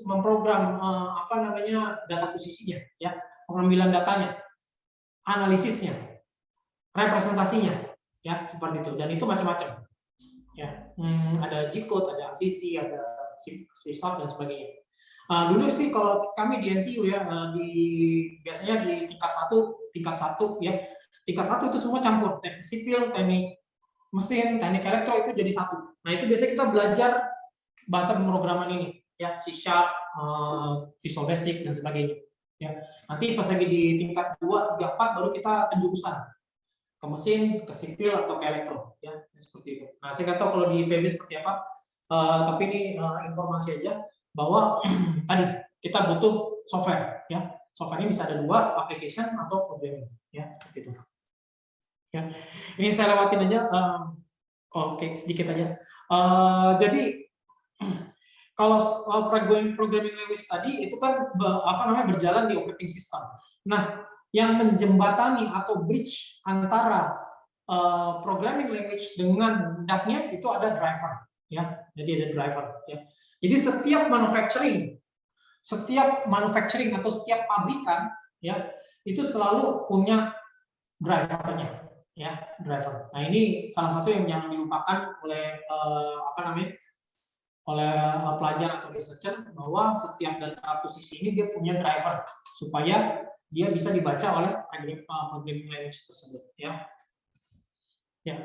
memprogram apa namanya data posisinya, ya, pengambilan datanya, analisisnya, representasinya, ya seperti itu. Dan itu macam-macam. Ya, ada G-code, ada ACC, ada C# dan sebagainya. Dulu sih kalau kami di NTU ya, biasanya di tingkat satu ya, tingkat 1 itu semua campur, teknik sipil, teknik mesin, teknik elektro itu jadi satu. Nah itu biasanya kita belajar bahasa pemrograman ini, ya C#, Visual Basic dan sebagainya. Ya, nanti pas lagi di tingkat 2, 3, 4 baru kita penjurusan ke mesin, ke sipil atau ke elektro, ya seperti itu. Nah, saya nggak tahu kalau di IPB seperti apa, tapi ini informasi aja bahwa tadi kita butuh software, ya. Software-nya bisa ada 2, application atau programming, ya seperti itu. Ya, ini saya lewatin aja. Oke, sedikit aja. Jadi kalau programming language tadi itu kan berjalan di operating system. Nah, yang menjembatani atau bridge antara programming language dengan DAC-nya itu ada driver, ya. Jadi ada driver, ya. Jadi setiap manufacturing atau setiap pabrikan, ya, itu selalu punya drivernya, ya, driver. Nah, ini salah satu yang jangan dilupakan oleh oleh pelajar atau researcher, bahwa setiap data posisi ini dia punya driver supaya dia bisa dibaca oleh programming language tersebut, ya. Ya,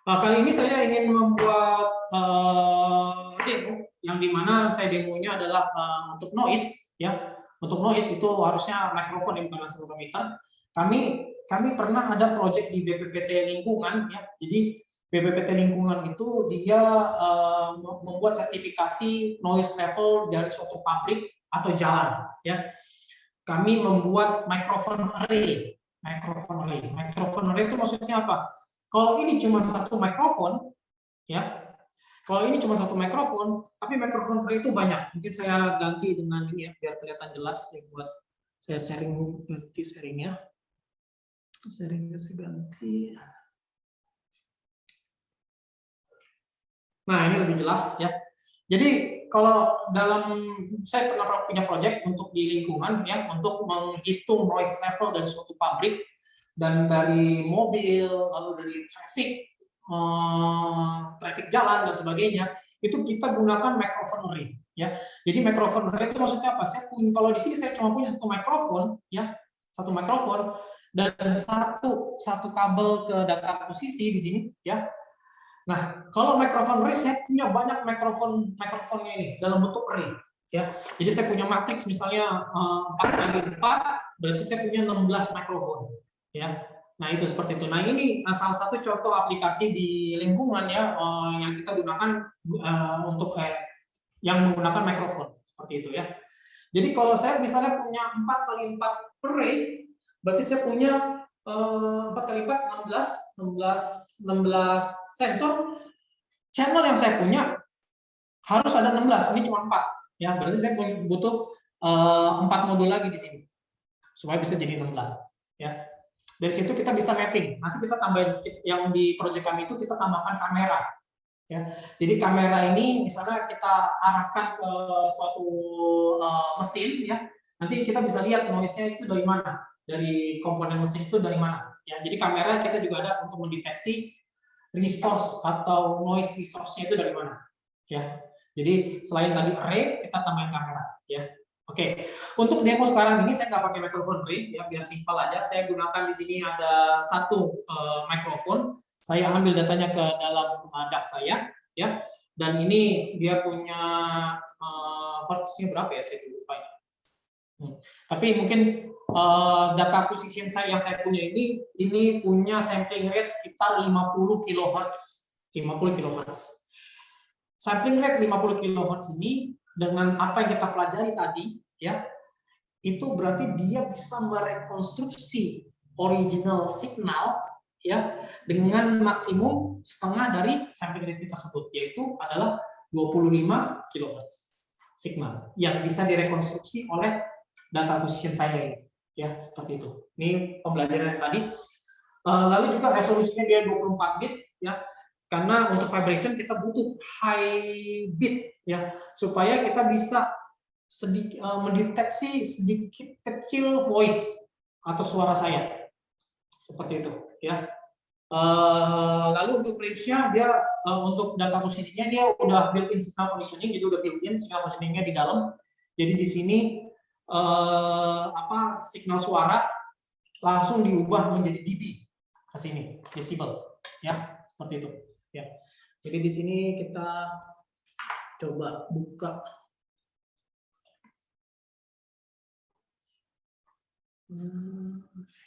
kali ini saya ingin membuat demo yang dimana saya demonya adalah untuk noise, ya. Untuk noise itu harusnya mikrofon yang bukan akselerometer. Kami pernah ada project di BPPT lingkungan, ya. Jadi BPPT lingkungan itu dia membuat sertifikasi noise level dari suatu pabrik atau jalan, ya. Kami membuat microphone array. Microphone array itu maksudnya apa? Kalau ini cuma satu mikrofon, ya. Kalau ini cuma satu mikrofon, tapi microphone array itu banyak. Mungkin saya ganti dengan ini ya, biar kelihatan jelas. Ya, buat saya ganti sharingnya. Sharingnya saya ganti. Nah, ini lebih jelas ya. Jadi kalau saya pernah punya project untuk di lingkungan, ya, untuk menghitung noise level dari suatu pabrik dan dari mobil, lalu dari traffic jalan dan sebagainya, itu kita gunakan microphone array, ya. Jadi microphone array itu maksudnya apa? Kalau di sini saya cuma punya satu mikrofon, ya, satu mikrofon dan satu kabel ke data posisi di sini, ya. Nah, kalau microphone array saya punya banyak mikrofonnya ini dalam bentuk array, ya. Jadi saya punya matriks misalnya 4x4, berarti saya punya 16 mikrofon, ya. Nah, itu seperti itu. Nah, ini salah satu contoh aplikasi di lingkungan, ya, yang kita gunakan untuk yang menggunakan mikrofon seperti itu, ya. Jadi kalau saya misalnya punya 4x4 array, berarti saya punya 4x4 16 sensor. Channel yang saya punya harus ada 16, ini cuma 4, ya. Berarti saya butuh 4 modul lagi di sini supaya bisa jadi 16, ya. Dari situ kita bisa mapping. Nanti kita tambahin, yang di project kami itu kita tambahkan kamera, ya. Jadi kamera ini misalnya kita arahkan ke suatu mesin, ya. Nanti kita bisa lihat noise-nya itu dari mana, dari komponen mesin itu dari mana, ya. Jadi kamera kita juga ada untuk mendeteksi resource atau noise resource-nya itu dari mana, ya. Jadi selain tadi array, kita tambahin kamera, ya. Oke, untuk demo sekarang ini saya nggak pakai microphone array, ya, biar simpel aja. Saya gunakan di sini ada satu mikrofon. Saya ambil datanya ke dalam DAC saya, ya. Dan ini dia punya hertz-nya berapa ya? Saya lupa. Tapi mungkin data posisi yang saya punya ini punya sampling rate sekitar 50 kHz. 50 kHz. Sampling rate 50 kHz ini dengan apa yang kita pelajari tadi, ya, itu berarti dia bisa merekonstruksi original signal, ya, dengan maksimum setengah dari sampling rate tersebut, yaitu adalah 25 kHz signal yang bisa direkonstruksi oleh data acquisition saya, ya, seperti itu. Ini pembelajaran yang tadi. Lalu juga resolusinya dia 24 bit, ya, karena untuk vibration kita butuh high bit, ya, supaya kita bisa mendeteksi sedikit kecil voice atau suara saya, seperti itu, ya. Lalu untuk range-nya dia untuk data posisinya dia udah built-in signal conditioning, jadi udah built-in signal conditioning-nya di dalam. Jadi di sini signal suara langsung diubah menjadi dB ke sini, decibel, ya, seperti itu, ya. Jadi di sini kita coba buka.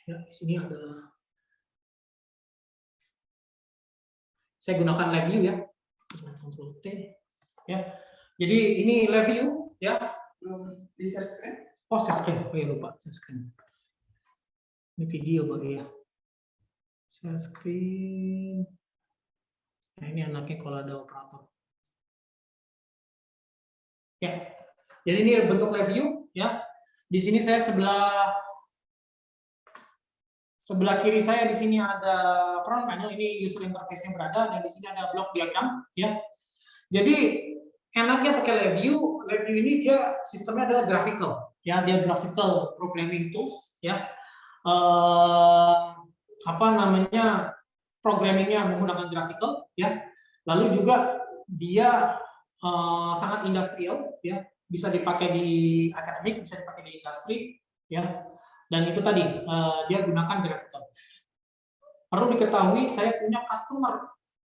Ya, di sini ada. Saya gunakan live view, ya. Ctrl T, ya. Jadi ini live view, ya. Belum di share screen. Oh, share screen. Oh ya, lupa share screen. Ini video bagi ya. Share screen. Nah, ini anaknya kalau ada operator. Ya. Jadi ini bentuk live view, ya. Di sini saya sebelah kiri saya di sini ada front panel, ini user interface-nya berada, dan di sini ada block diagram, ya. Jadi enaknya pakai live view ini dia sistemnya adalah graphical, ya, dia graphical programming tools, ya. Programmingnya menggunakan graphical, ya. Lalu juga dia sangat industrial, ya, bisa dipakai di akademik, bisa dipakai di industri, ya. Dan itu tadi dia gunakan graphical. Perlu diketahui saya punya customer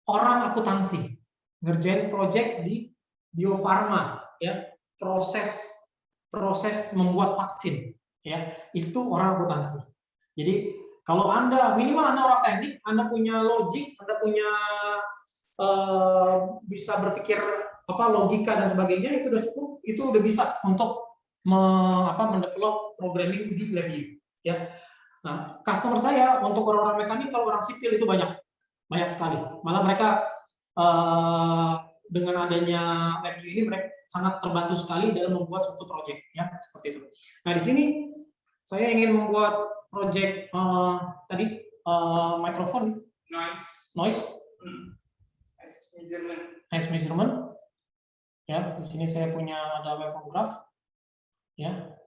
orang akuntansi ngerjain project di Bio Farma, ya, proses membuat vaksin, ya, itu orang akuntansi. Jadi kalau Anda minimal Anda orang teknik, Anda punya logik, Anda punya bisa berpikir logika dan sebagainya, itu udah cukup, itu udah bisa untuk mendevelop programming di LabVIEW, ya. Nah, customer saya untuk orang-orang mekanikal, orang sipil itu banyak sekali. Malah mereka dengan adanya LabVIEW ini mereka sangat terbantu sekali dalam membuat suatu project, ya, seperti itu. Nah, di sini saya ingin membuat project tadi microphone noise measurement. Ya, di sini saya punya ada waveform graph, ya.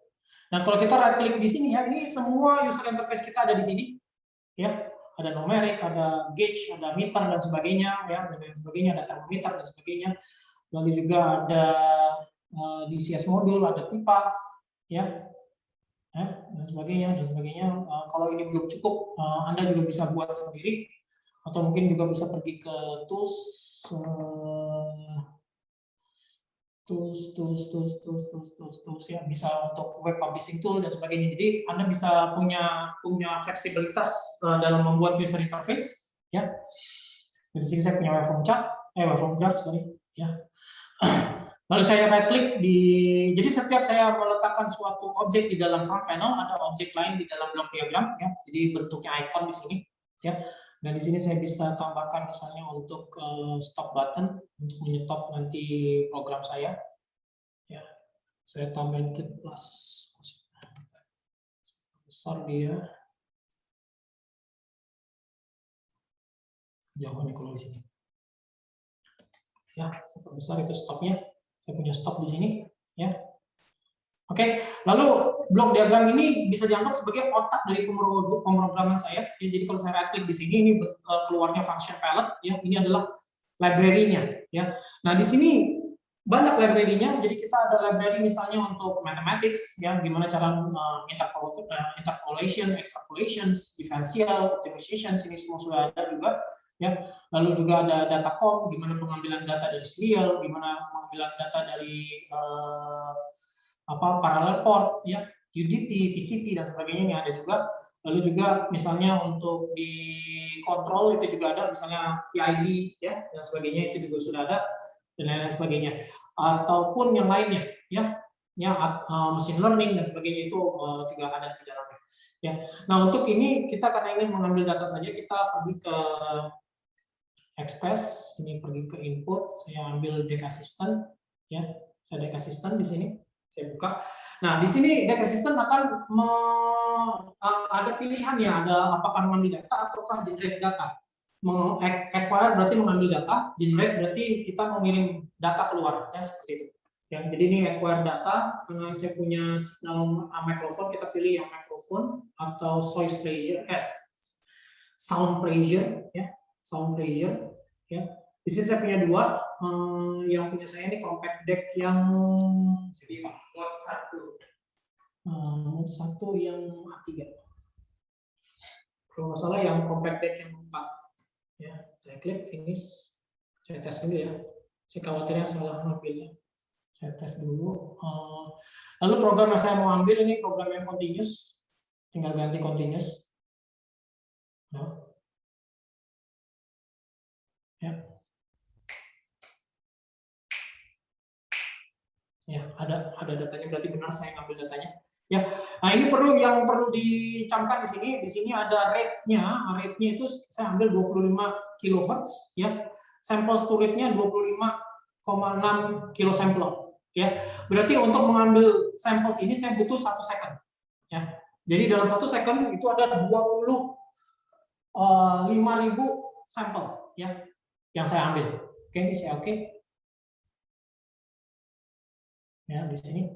Nah, kalau kita right click di sini, ya, ini semua user interface kita ada di sini, ya. Ada numeric, ada gauge, ada meter dan sebagainya, ya, dan sebagainya, ada thermometer dan sebagainya. Lalu juga ada DCS modul, ada pipa, ya, dan sebagainya. Kalau ini belum cukup, Anda juga bisa buat sendiri, atau mungkin juga bisa pergi ke tools. Ya, bisa untuk web publishing tool dan sebagainya. Jadi Anda bisa punya fleksibilitas dalam membuat user interface, ya. Di sini saya punya waveform graph, ya. Lalu saya right click jadi setiap saya meletakkan suatu objek di dalam front panel, ada objek lain di dalam block diagram, ya. Jadi bentuknya icon di sini, ya. Dan di sini saya bisa tambahkan misalnya untuk stop button untuk menyetop nanti program saya. Ya, saya tambahin ke plus besar dia. Jauh nih kalau di sini. Ya, super besar itu stopnya. Saya punya stop di sini, ya. Oke, lalu blok diagram ini bisa dianggap sebagai otak dari pemrograman saya. Ya, jadi kalau saya right click di sini, ini keluarnya function palette. Ya, ini adalah library-nya. Ya, nah di sini banyak library-nya. Jadi kita ada library misalnya untuk mathematics, ya, gimana cara interpolation, extrapolations, differential, optimizations, ini semua sudah ada juga. Ya, lalu juga ada datacom, gimana pengambilan data dari serial, gimana pengambilan data dari parallel port, ya, UDP, TCP dan sebagainya ini ada juga. Lalu juga misalnya untuk di kontrol itu juga ada, misalnya PID, ya, dan sebagainya itu juga sudah ada, dan lain-lain sebagainya. ataupun yang lainnya, ya, machine learning dan sebagainya itu juga ada di dalamnya. Ya. Nah, untuk ini kita karena ingin mengambil data saja, kita pergi ke Express, ini pergi ke input, saya ambil Deck Assistant, ya, saya Deck Assistant di sini, saya buka. Nah, di sini Deck Assistant akan ada pilihan ya, ada apakah mengambil data ataukah generate data. Acquire berarti mengambil data, generate berarti kita mengirim data keluar, ya seperti itu. Ya, jadi ini acquire data, karena saya punya signal microphone, kita pilih yang microphone atau sound pressure, ya, sound pressure, ya. Di sini saya punya dua, yang punya saya ini compact deck yang mode 1. mode 1 yang A3. Kalau nggak salah yang compact deck yang 4. Ya, saya klik finish, saya tes dulu ya. Saya khawatirnya salah ngambilnya. Saya tes dulu. Lalu program yang saya mau ambil ini program yang continuous, tinggal ganti continuous. Nah. Ya. Ya, ada datanya, berarti benar saya ngambil datanya. Ya, nah ini yang perlu dicamkan di sini. Di sini ada rate-nya. Rate-nya itu saya ambil 25 kHz, ya. Sample storage-nya 25,6 kilosampler, ya. Berarti untuk mengambil sampel ini saya butuh 1 second, ya. Jadi dalam 1 second itu ada 25.000 sampel, ya, yang saya ambil. Oke, ini saya oke. Ya, di sini.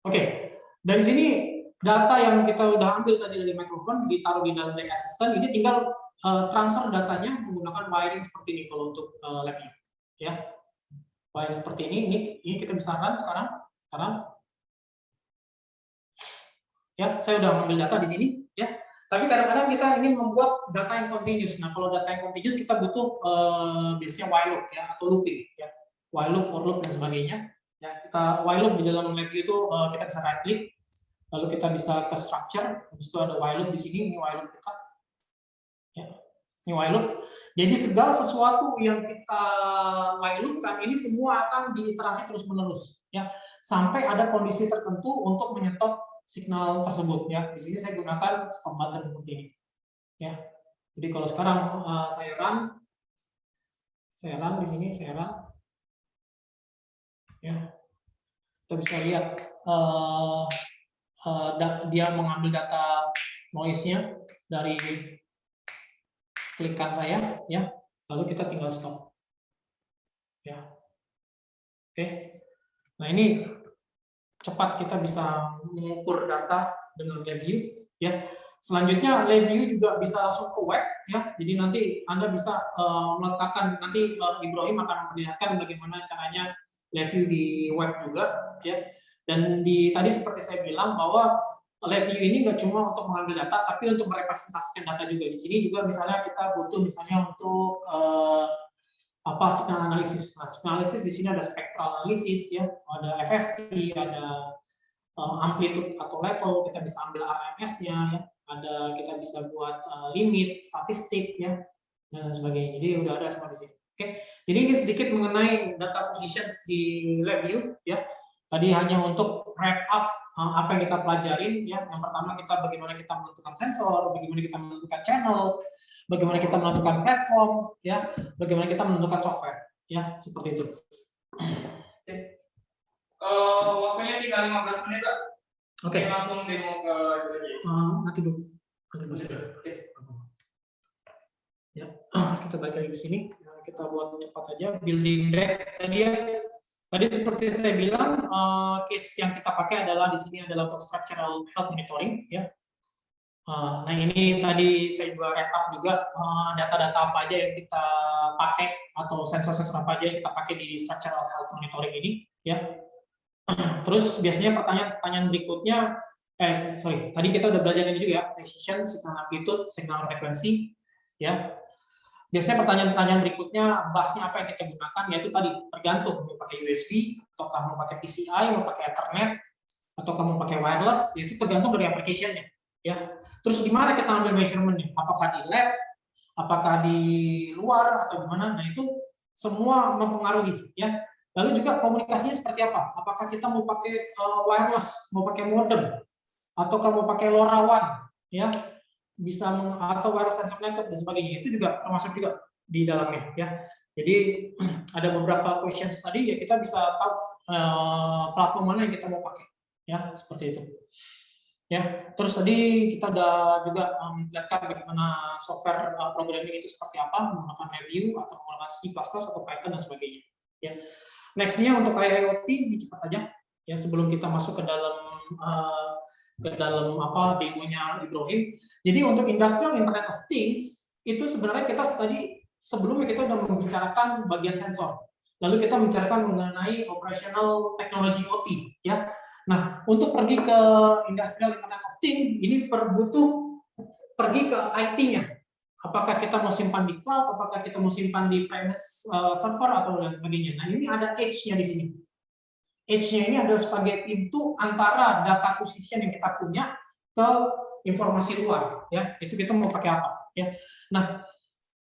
Oke, dari sini data yang kita udah ambil tadi dari microphone ditaruh di dalam Deck Assistant, ini tinggal transfer datanya menggunakan wiring seperti ini kalau untuk LabVIEW, ya. Wiring seperti ini kita bisa run sekarang. Ya, saya udah ngambil data di sini, ya. Tapi kadang-kadang kita ingin membuat data yang continuous. Nah, kalau data yang continuous kita butuh biasanya while loop, ya, atau looping, ya. While loop, for loop dan sebagainya. Ya, kita while loop di dalam LabVIEW itu kita bisa right click, lalu kita bisa ke structure, habis itu ada while loop di sini, ini while loop kita. Ya, ini while loop. Jadi segala sesuatu yang kita while loop-kan ini semua akan diiterasi terus-menerus, ya, sampai ada kondisi tertentu untuk menyetop signal tersebut, ya. Di sini saya gunakan stop button seperti ini, ya. Jadi kalau sekarang saya run di sini, saya run. Ya, kita bisa lihat dia mengambil data noise-nya dari klikan saya, ya. Lalu kita tinggal stop, ya. Oke. Nah, ini cepat kita bisa mengukur data dengan LabVIEW, ya. Selanjutnya LabVIEW juga bisa langsung ke web, ya. Jadi nanti Anda bisa meletakkan, nanti Ibrahim akan memperlihatkan bagaimana caranya LabVIEW di web juga, ya. Dan tadi seperti saya bilang bahwa LabVIEW ini nggak cuma untuk mengambil data, tapi untuk merepresentasikan data juga. Di sini juga misalnya kita butuh misalnya untuk signal analisis. Nah, signal analisis di sini ada spectral analisis, ya, ada FFT, ada amplitude atau level, kita bisa ambil RMS-nya, ya, ada kita bisa buat limit, statistik, ya, dan sebagainya. Jadi udah ada semua di sini. Oke, jadi ini sedikit mengenai data positions di LabVIEW, ya. Tadi hanya untuk wrap up apa yang kita pelajarin, ya. Yang pertama bagaimana kita menentukan sensor, bagaimana kita menentukan channel, bagaimana kita menentukan platform, ya, bagaimana kita menentukan software, ya, seperti itu. Waktunya tinggal 15 menit, Pak. Oke. Langsung demo ke nanti dulu. Ya, kita balik lagi di sini. Kita buat cepat aja building deck tadi, ya. Tadi seperti saya bilang, case yang kita pakai adalah di sini adalah untuk structural health monitoring, ya. Nah, ini tadi saya juga wrap up juga data-data apa aja yang kita pakai atau sensor-sensor apa aja yang kita pakai di structural health monitoring ini, ya. Terus biasanya pertanyaan berikutnya, tadi kita udah belajar ini juga, ya, precision, signal amplitude, signal frekuensi, ya. Biasanya pertanyaan-pertanyaan berikutnya busnya apa yang kita gunakan, yaitu tadi tergantung mau pakai USB, ataukah mau pakai PCI, mau pakai Ethernet, ataukah mau pakai wireless, yaitu tergantung dari application-nya. Ya. Terus gimana kita ambil measurement-nya? Apakah di lab, apakah di luar, atau gimana? Nah itu semua mempengaruhi. Ya. Lalu juga komunikasinya seperti apa? Apakah kita mau pakai wireless, mau pakai modem, ataukah mau pakai LoRaWAN, ya? Bisa atau wireless sensor network dan sebagainya, itu juga termasuk juga di dalamnya, ya. Jadi ada beberapa questions tadi, ya kita bisa tahu platform mana yang kita mau pakai, ya, seperti itu. Ya, terus tadi kita udah juga melihatkan bagaimana software programming itu seperti apa, menggunakan review atau menggunakan C++ atau Python dan sebagainya. Ya. Next-nya untuk IoT, ini cepat aja, ya, sebelum kita masuk ke dalam apa demonya Ibrahim. Jadi untuk Industrial Internet of Things itu sebenarnya kita tadi sebelumnya kita sudah membicarakan bagian sensor. Lalu kita membicarakan mengenai operational technology OT, ya. Nah, untuk pergi ke Industrial Internet of Things ini butuh pergi ke IT-nya. Apakah kita mau simpan di cloud, apakah kita mau simpan di premise server atau dan sebagainya. Nah, ini ada edge-nya di sini. Edge-nya ini adalah sebagai pintu antara data acquisition yang kita punya ke informasi luar, ya. Itu kita mau pakai apa, ya. Nah,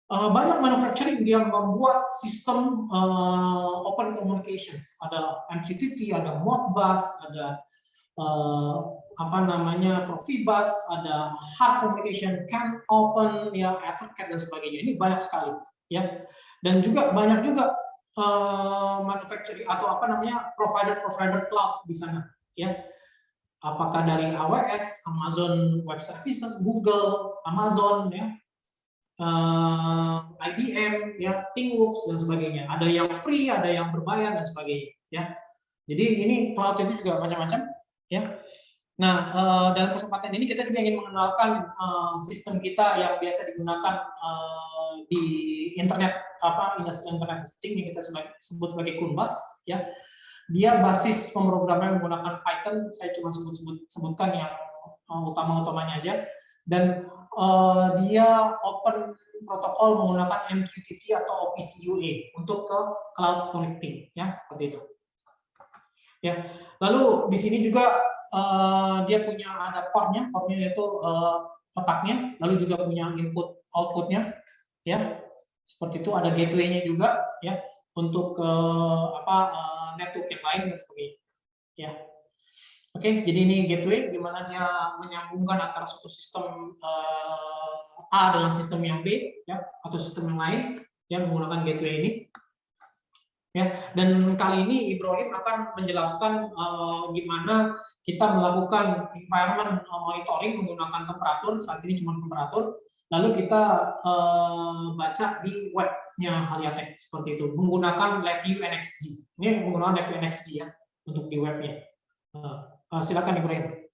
banyak manufacturing yang membuat sistem open communications, ada MQTT, ada Modbus, ada apa namanya Profibus, ada hard communication, CAN open, ya, Ethercat dan sebagainya. Ini banyak sekali, ya. Dan juga banyak juga manufacturing atau apa namanya provider cloud di sana, ya. Apakah dari AWS, Amazon Web Services, Google, Amazon, ya, IBM, ya, ThinkWorks dan sebagainya. Ada yang free, ada yang berbayar dan sebagainya, ya. Jadi ini cloud itu juga macam-macam, ya. Nah, dalam kesempatan ini kita juga ingin mengenalkan sistem kita yang biasa digunakan di internet, Industrial Internet of Things yang kita sebut sebagai Kunbas, ya. Dia basis pemrograman menggunakan Python. Saya cuma sebutkan yang utama-utamanya aja. Dan dia open protokol menggunakan MQTT atau OPC UA untuk ke cloud connecting, ya, seperti itu. Ya, lalu di sini juga dia punya ada core-nya yaitu otaknya, lalu juga punya input output-nya, ya, seperti itu. Ada gateway-nya juga, ya, untuk network yang lain dan sebagainya, ya. Oke, jadi ini gateway, gimana dia menyambungkan antara suatu sistem A dengan sistem yang B, ya, atau sistem yang lain, yang menggunakan gateway ini. Ya, dan kali ini Ibrahim akan menjelaskan gimana kita melakukan environment monitoring menggunakan temperatur. Saat ini cuma temperatur, lalu kita baca di webnya Haliatek seperti itu menggunakan LabVIEW NXG. Ini menggunakan LabVIEW NXG, ya, untuk di webnya. Silakan Ibrahim.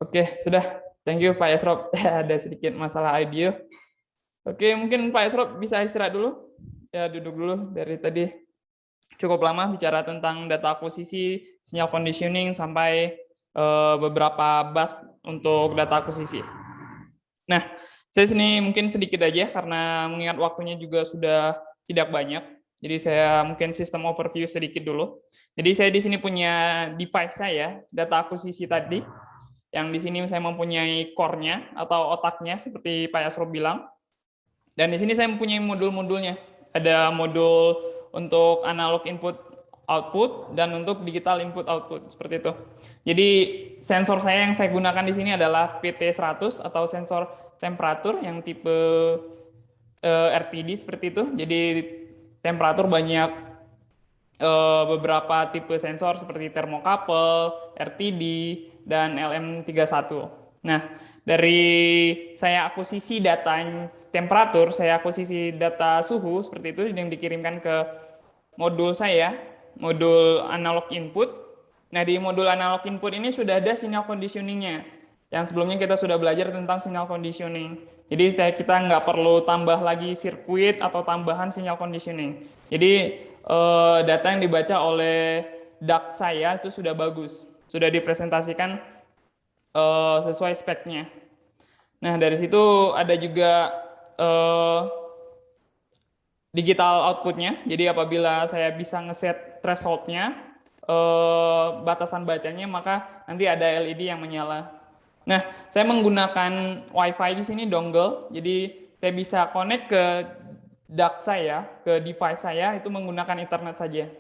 Oke, sudah. Thank you Pak Esrop. Ada sedikit masalah audio. Oke, mungkin Pak Esrop bisa istirahat dulu. Ya, duduk dulu. Dari tadi cukup lama bicara tentang data akuisisi, sinyal conditioning, sampai beberapa bus untuk data akuisisi. Nah, saya sini mungkin sedikit aja karena mengingat waktunya juga sudah tidak banyak. Jadi saya mungkin sistem overview sedikit dulu. Jadi saya di sini punya device saya, data akuisisi tadi. Yang di sini saya mempunyai core-nya atau otaknya seperti Pak Yasro bilang. Dan di sini saya mempunyai modul-modulnya. Ada modul untuk analog input output dan untuk digital input output seperti itu. Jadi sensor saya yang saya gunakan di sini adalah PT100 atau sensor temperatur yang tipe RTD seperti itu. Jadi temperatur banyak beberapa tipe sensor seperti thermocouple, RTD, dan LM31. Nah, dari saya akuisisi data temperatur, saya akuisisi data suhu seperti itu yang dikirimkan ke modul saya, modul analog input. Nah, di modul analog input ini sudah ada sinyal conditioning-nya. Yang sebelumnya kita sudah belajar tentang sinyal conditioning. Jadi kita nggak perlu tambah lagi sirkuit atau tambahan sinyal conditioning. Jadi data yang dibaca oleh DAC saya itu sudah bagus, sudah dipresentasikan sesuai speknya. Nah, dari situ ada juga digital outputnya. Jadi apabila saya bisa ngeset thresholdnya, batasan bacanya, maka nanti ada LED yang menyala. Nah, saya menggunakan WiFi di sini dongle, jadi saya bisa connect ke DAC saya, ke device saya itu menggunakan Ethernet saja.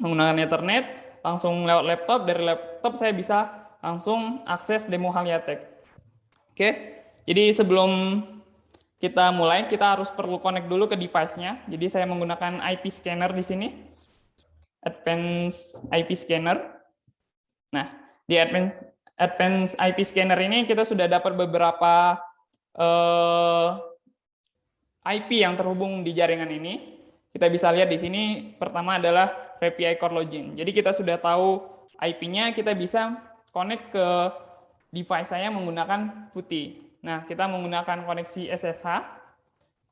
Menggunakan Ethernet, langsung lewat laptop, dari laptop saya bisa langsung akses demo Haliatek. Oke, jadi sebelum kita mulai, kita harus perlu connect dulu ke device-nya. Jadi saya menggunakan IP scanner di sini, Advanced IP Scanner. Nah, di Advanced IP Scanner ini kita sudah dapat beberapa IP yang terhubung di jaringan ini. Kita bisa lihat di sini, pertama adalah API Core Login. Jadi kita sudah tahu IP-nya, kita bisa connect ke device saya menggunakan putih. Nah, kita menggunakan koneksi SSH,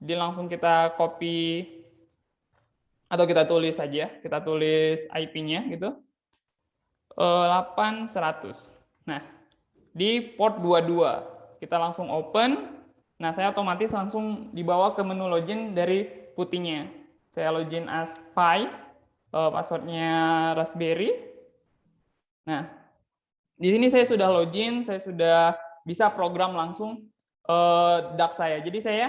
jadi langsung kita copy atau kita tulis saja, kita tulis IP-nya gitu, 8100. Nah, di port 22, kita langsung open. Nah, saya otomatis langsung dibawa ke menu login dari putihnya. Saya login as Pi, passwordnya Raspberry. Nah, di sini saya sudah login, saya sudah bisa program langsung DAC saya. Jadi saya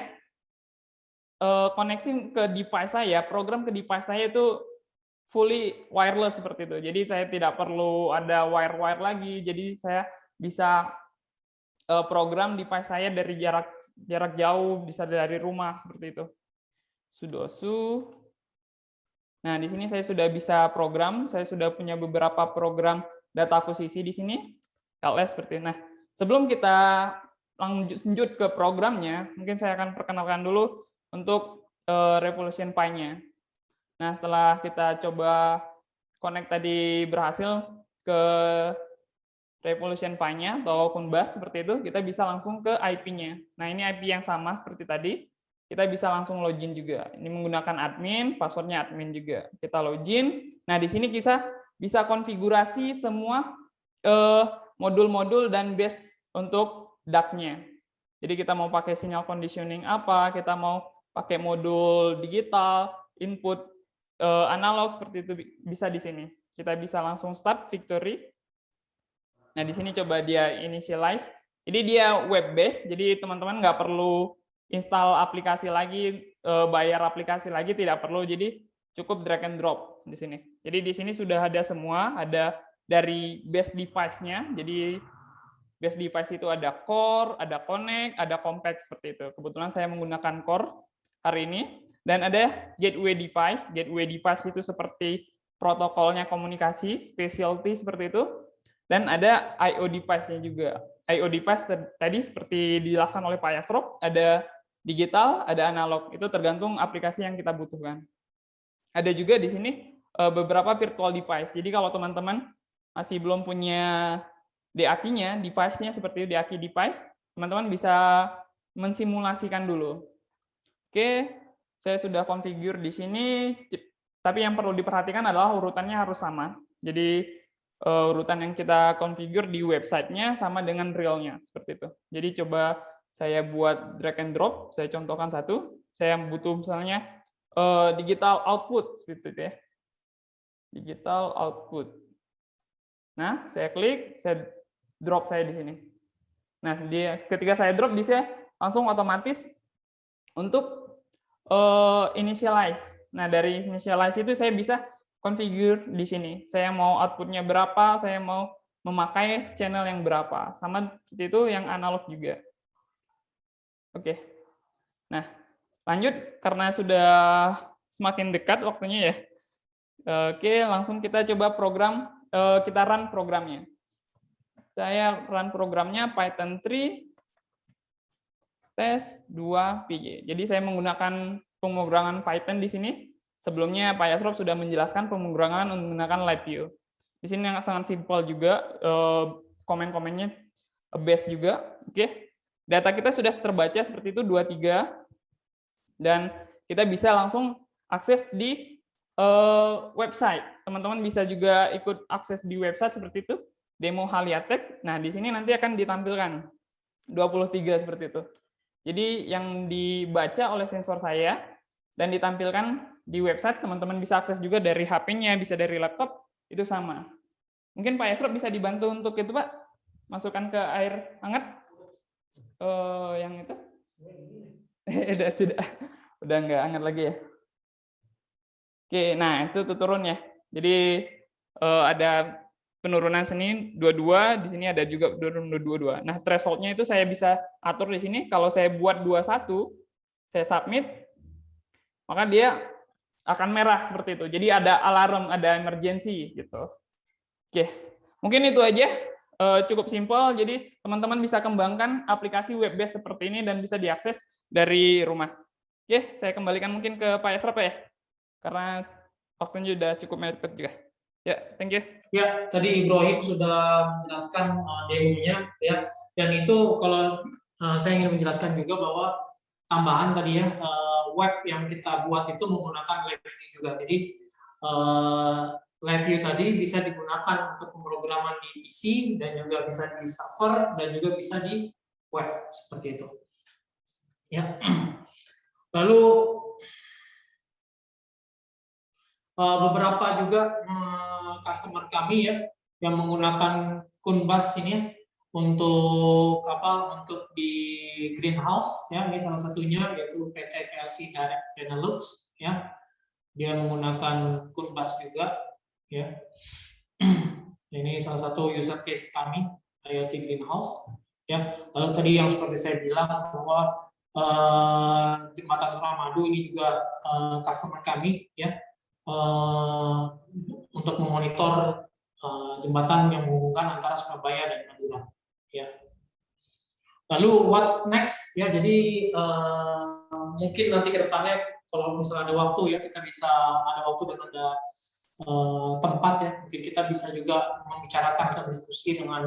koneksi ke device saya, program ke device saya itu fully wireless seperti itu. Jadi saya tidak perlu ada wire-wire lagi. Jadi saya bisa program device saya dari jarak jauh, bisa dari rumah seperti itu. Sudoku. Nah, di sini saya sudah bisa program, saya sudah punya beberapa program data akuisisi di sini, LS seperti ini. Nah, sebelum kita lanjut ke programnya, mungkin saya akan perkenalkan dulu untuk Revolution Pi-nya. Nah, setelah kita coba connect tadi berhasil ke Revolution Pi-nya atau Kunbas seperti itu, kita bisa langsung ke IP-nya. Nah, ini IP yang sama seperti tadi. Kita bisa langsung login juga. Ini menggunakan admin, passwordnya admin juga. Kita login. Nah, di sini kita bisa konfigurasi semua modul-modul dan base untuk DAC-nya. Jadi kita mau pakai sinyal conditioning apa, kita mau pakai modul digital, input analog seperti itu bisa di sini. Kita bisa langsung start Victory. Nah, di sini coba dia initialize. Jadi dia web based, jadi teman-teman nggak perlu install aplikasi lagi, bayar aplikasi lagi, tidak perlu. Jadi cukup drag and drop di sini. Jadi di sini sudah ada semua, ada dari base device-nya. Jadi base device itu ada core, ada connect, ada compact seperti itu. Kebetulan saya menggunakan core hari ini. Dan ada gateway device. Gateway device itu seperti protokolnya komunikasi, specialty seperti itu. Dan ada I/O device-nya juga. I/O device tadi seperti dijelaskan oleh Pak Yasrop, ada digital, ada analog. Itu tergantung aplikasi yang kita butuhkan. Ada juga di sini beberapa virtual device. Jadi kalau teman-teman masih belum punya DAQ-nya, device-nya seperti DAQ device, teman-teman bisa mensimulasikan dulu. Oke, saya sudah configure di sini, tapi yang perlu diperhatikan adalah urutannya harus sama. Jadi urutan yang kita configure di websitenya sama dengan realnya seperti itu. Jadi coba saya buat drag and drop, saya contohkan satu. Saya butuh misalnya digital output seperti itu ya. Digital output. Nah, saya klik, saya drop saya di sini. Nah, ketika saya drop di sini langsung otomatis untuk initialize. Nah, dari initialize itu saya bisa configure di sini. Saya mau outputnya berapa, saya mau memakai channel yang berapa. Sama seperti itu yang analog juga. Oke. Nah, lanjut karena sudah semakin dekat waktunya ya. Oke, langsung kita coba program, kita run programnya. Saya run programnya Python 3 test 2 PG. Jadi saya menggunakan pemrograman Python di sini. Sebelumnya Pak Yasrop sudah menjelaskan pemrograman menggunakan LabVIEW. Di sini yang sangat simpel juga, komen-komennya base juga. Oke. Data kita sudah terbaca seperti itu 23 dan kita bisa langsung akses di website. Teman-teman bisa juga ikut akses di website seperti itu, demo Haliatek. Nah, di sini nanti akan ditampilkan 23 seperti itu. Jadi yang dibaca oleh sensor saya dan ditampilkan di website, teman-teman bisa akses juga dari HP-nya, bisa dari laptop, itu sama. Mungkin Pak Esrop bisa dibantu untuk itu, Pak, masukkan ke air hangat yang itu. Udah nggak hangat lagi ya. Oke, nah itu turun ya. Jadi ada penurunan sini 22, di sini ada juga penurunan 22. Nah, threshold-nya itu saya bisa atur di sini. Kalau saya buat 21, saya submit, maka dia akan merah seperti itu. Jadi ada alarm, ada emergency gitu. Oke, mungkin itu aja. Cukup simpel. Jadi teman-teman bisa kembangkan aplikasi web-based seperti ini dan bisa diakses dari rumah. Oke, saya kembalikan mungkin ke Pak Esrop ya, karena waktunya sudah cukup mepet juga. Ya, thank you. Ya, tadi Ibrahim sudah menjelaskan demonya ya, dan itu kalau saya ingin menjelaskan juga bahwa tambahan tadi ya, web yang kita buat itu menggunakan LiveView juga. Jadi LiveView tadi bisa digunakan untuk pemrograman di PC dan juga bisa di server dan juga bisa di web seperti itu. Ya. Lalu beberapa juga customer kami ya yang menggunakan Kunbas ini untuk untuk di greenhouse ya, ini salah satunya yaitu PT PLC Direct Benelux ya, dia menggunakan Kunbas juga ya. Ini salah satu user case kami IoT greenhouse ya. Lalu tadi yang seperti saya bilang bahwa jembatan Suramadu ini juga customer kami ya, untuk memonitor jembatan yang menghubungkan antara Surabaya dan Madura. Ya. Lalu what's next? Ya, jadi mungkin nanti ke depannya kalau misalnya ada waktu ya, kita bisa ada waktu dan ada tempat ya, mungkin kita bisa juga membicarakan atau diskusi dengan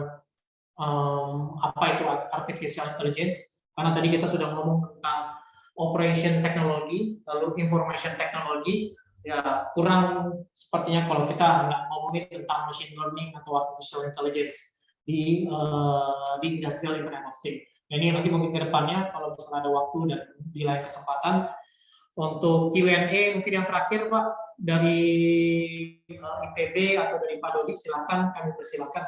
apa itu artificial intelligence. Karena tadi kita sudah ngomong tentang operation technology, lalu information technology. Ya, kurang sepertinya kalau kita nggak ngomongin tentang machine learning atau artificial intelligence di industrial Internet of Things. Nah, ini nanti mungkin ke depannya kalau misalnya ada waktu dan di lain kesempatan. Untuk Q&A mungkin yang terakhir Pak dari IPB atau dari Pak Dodi, silakan, kami persilakan.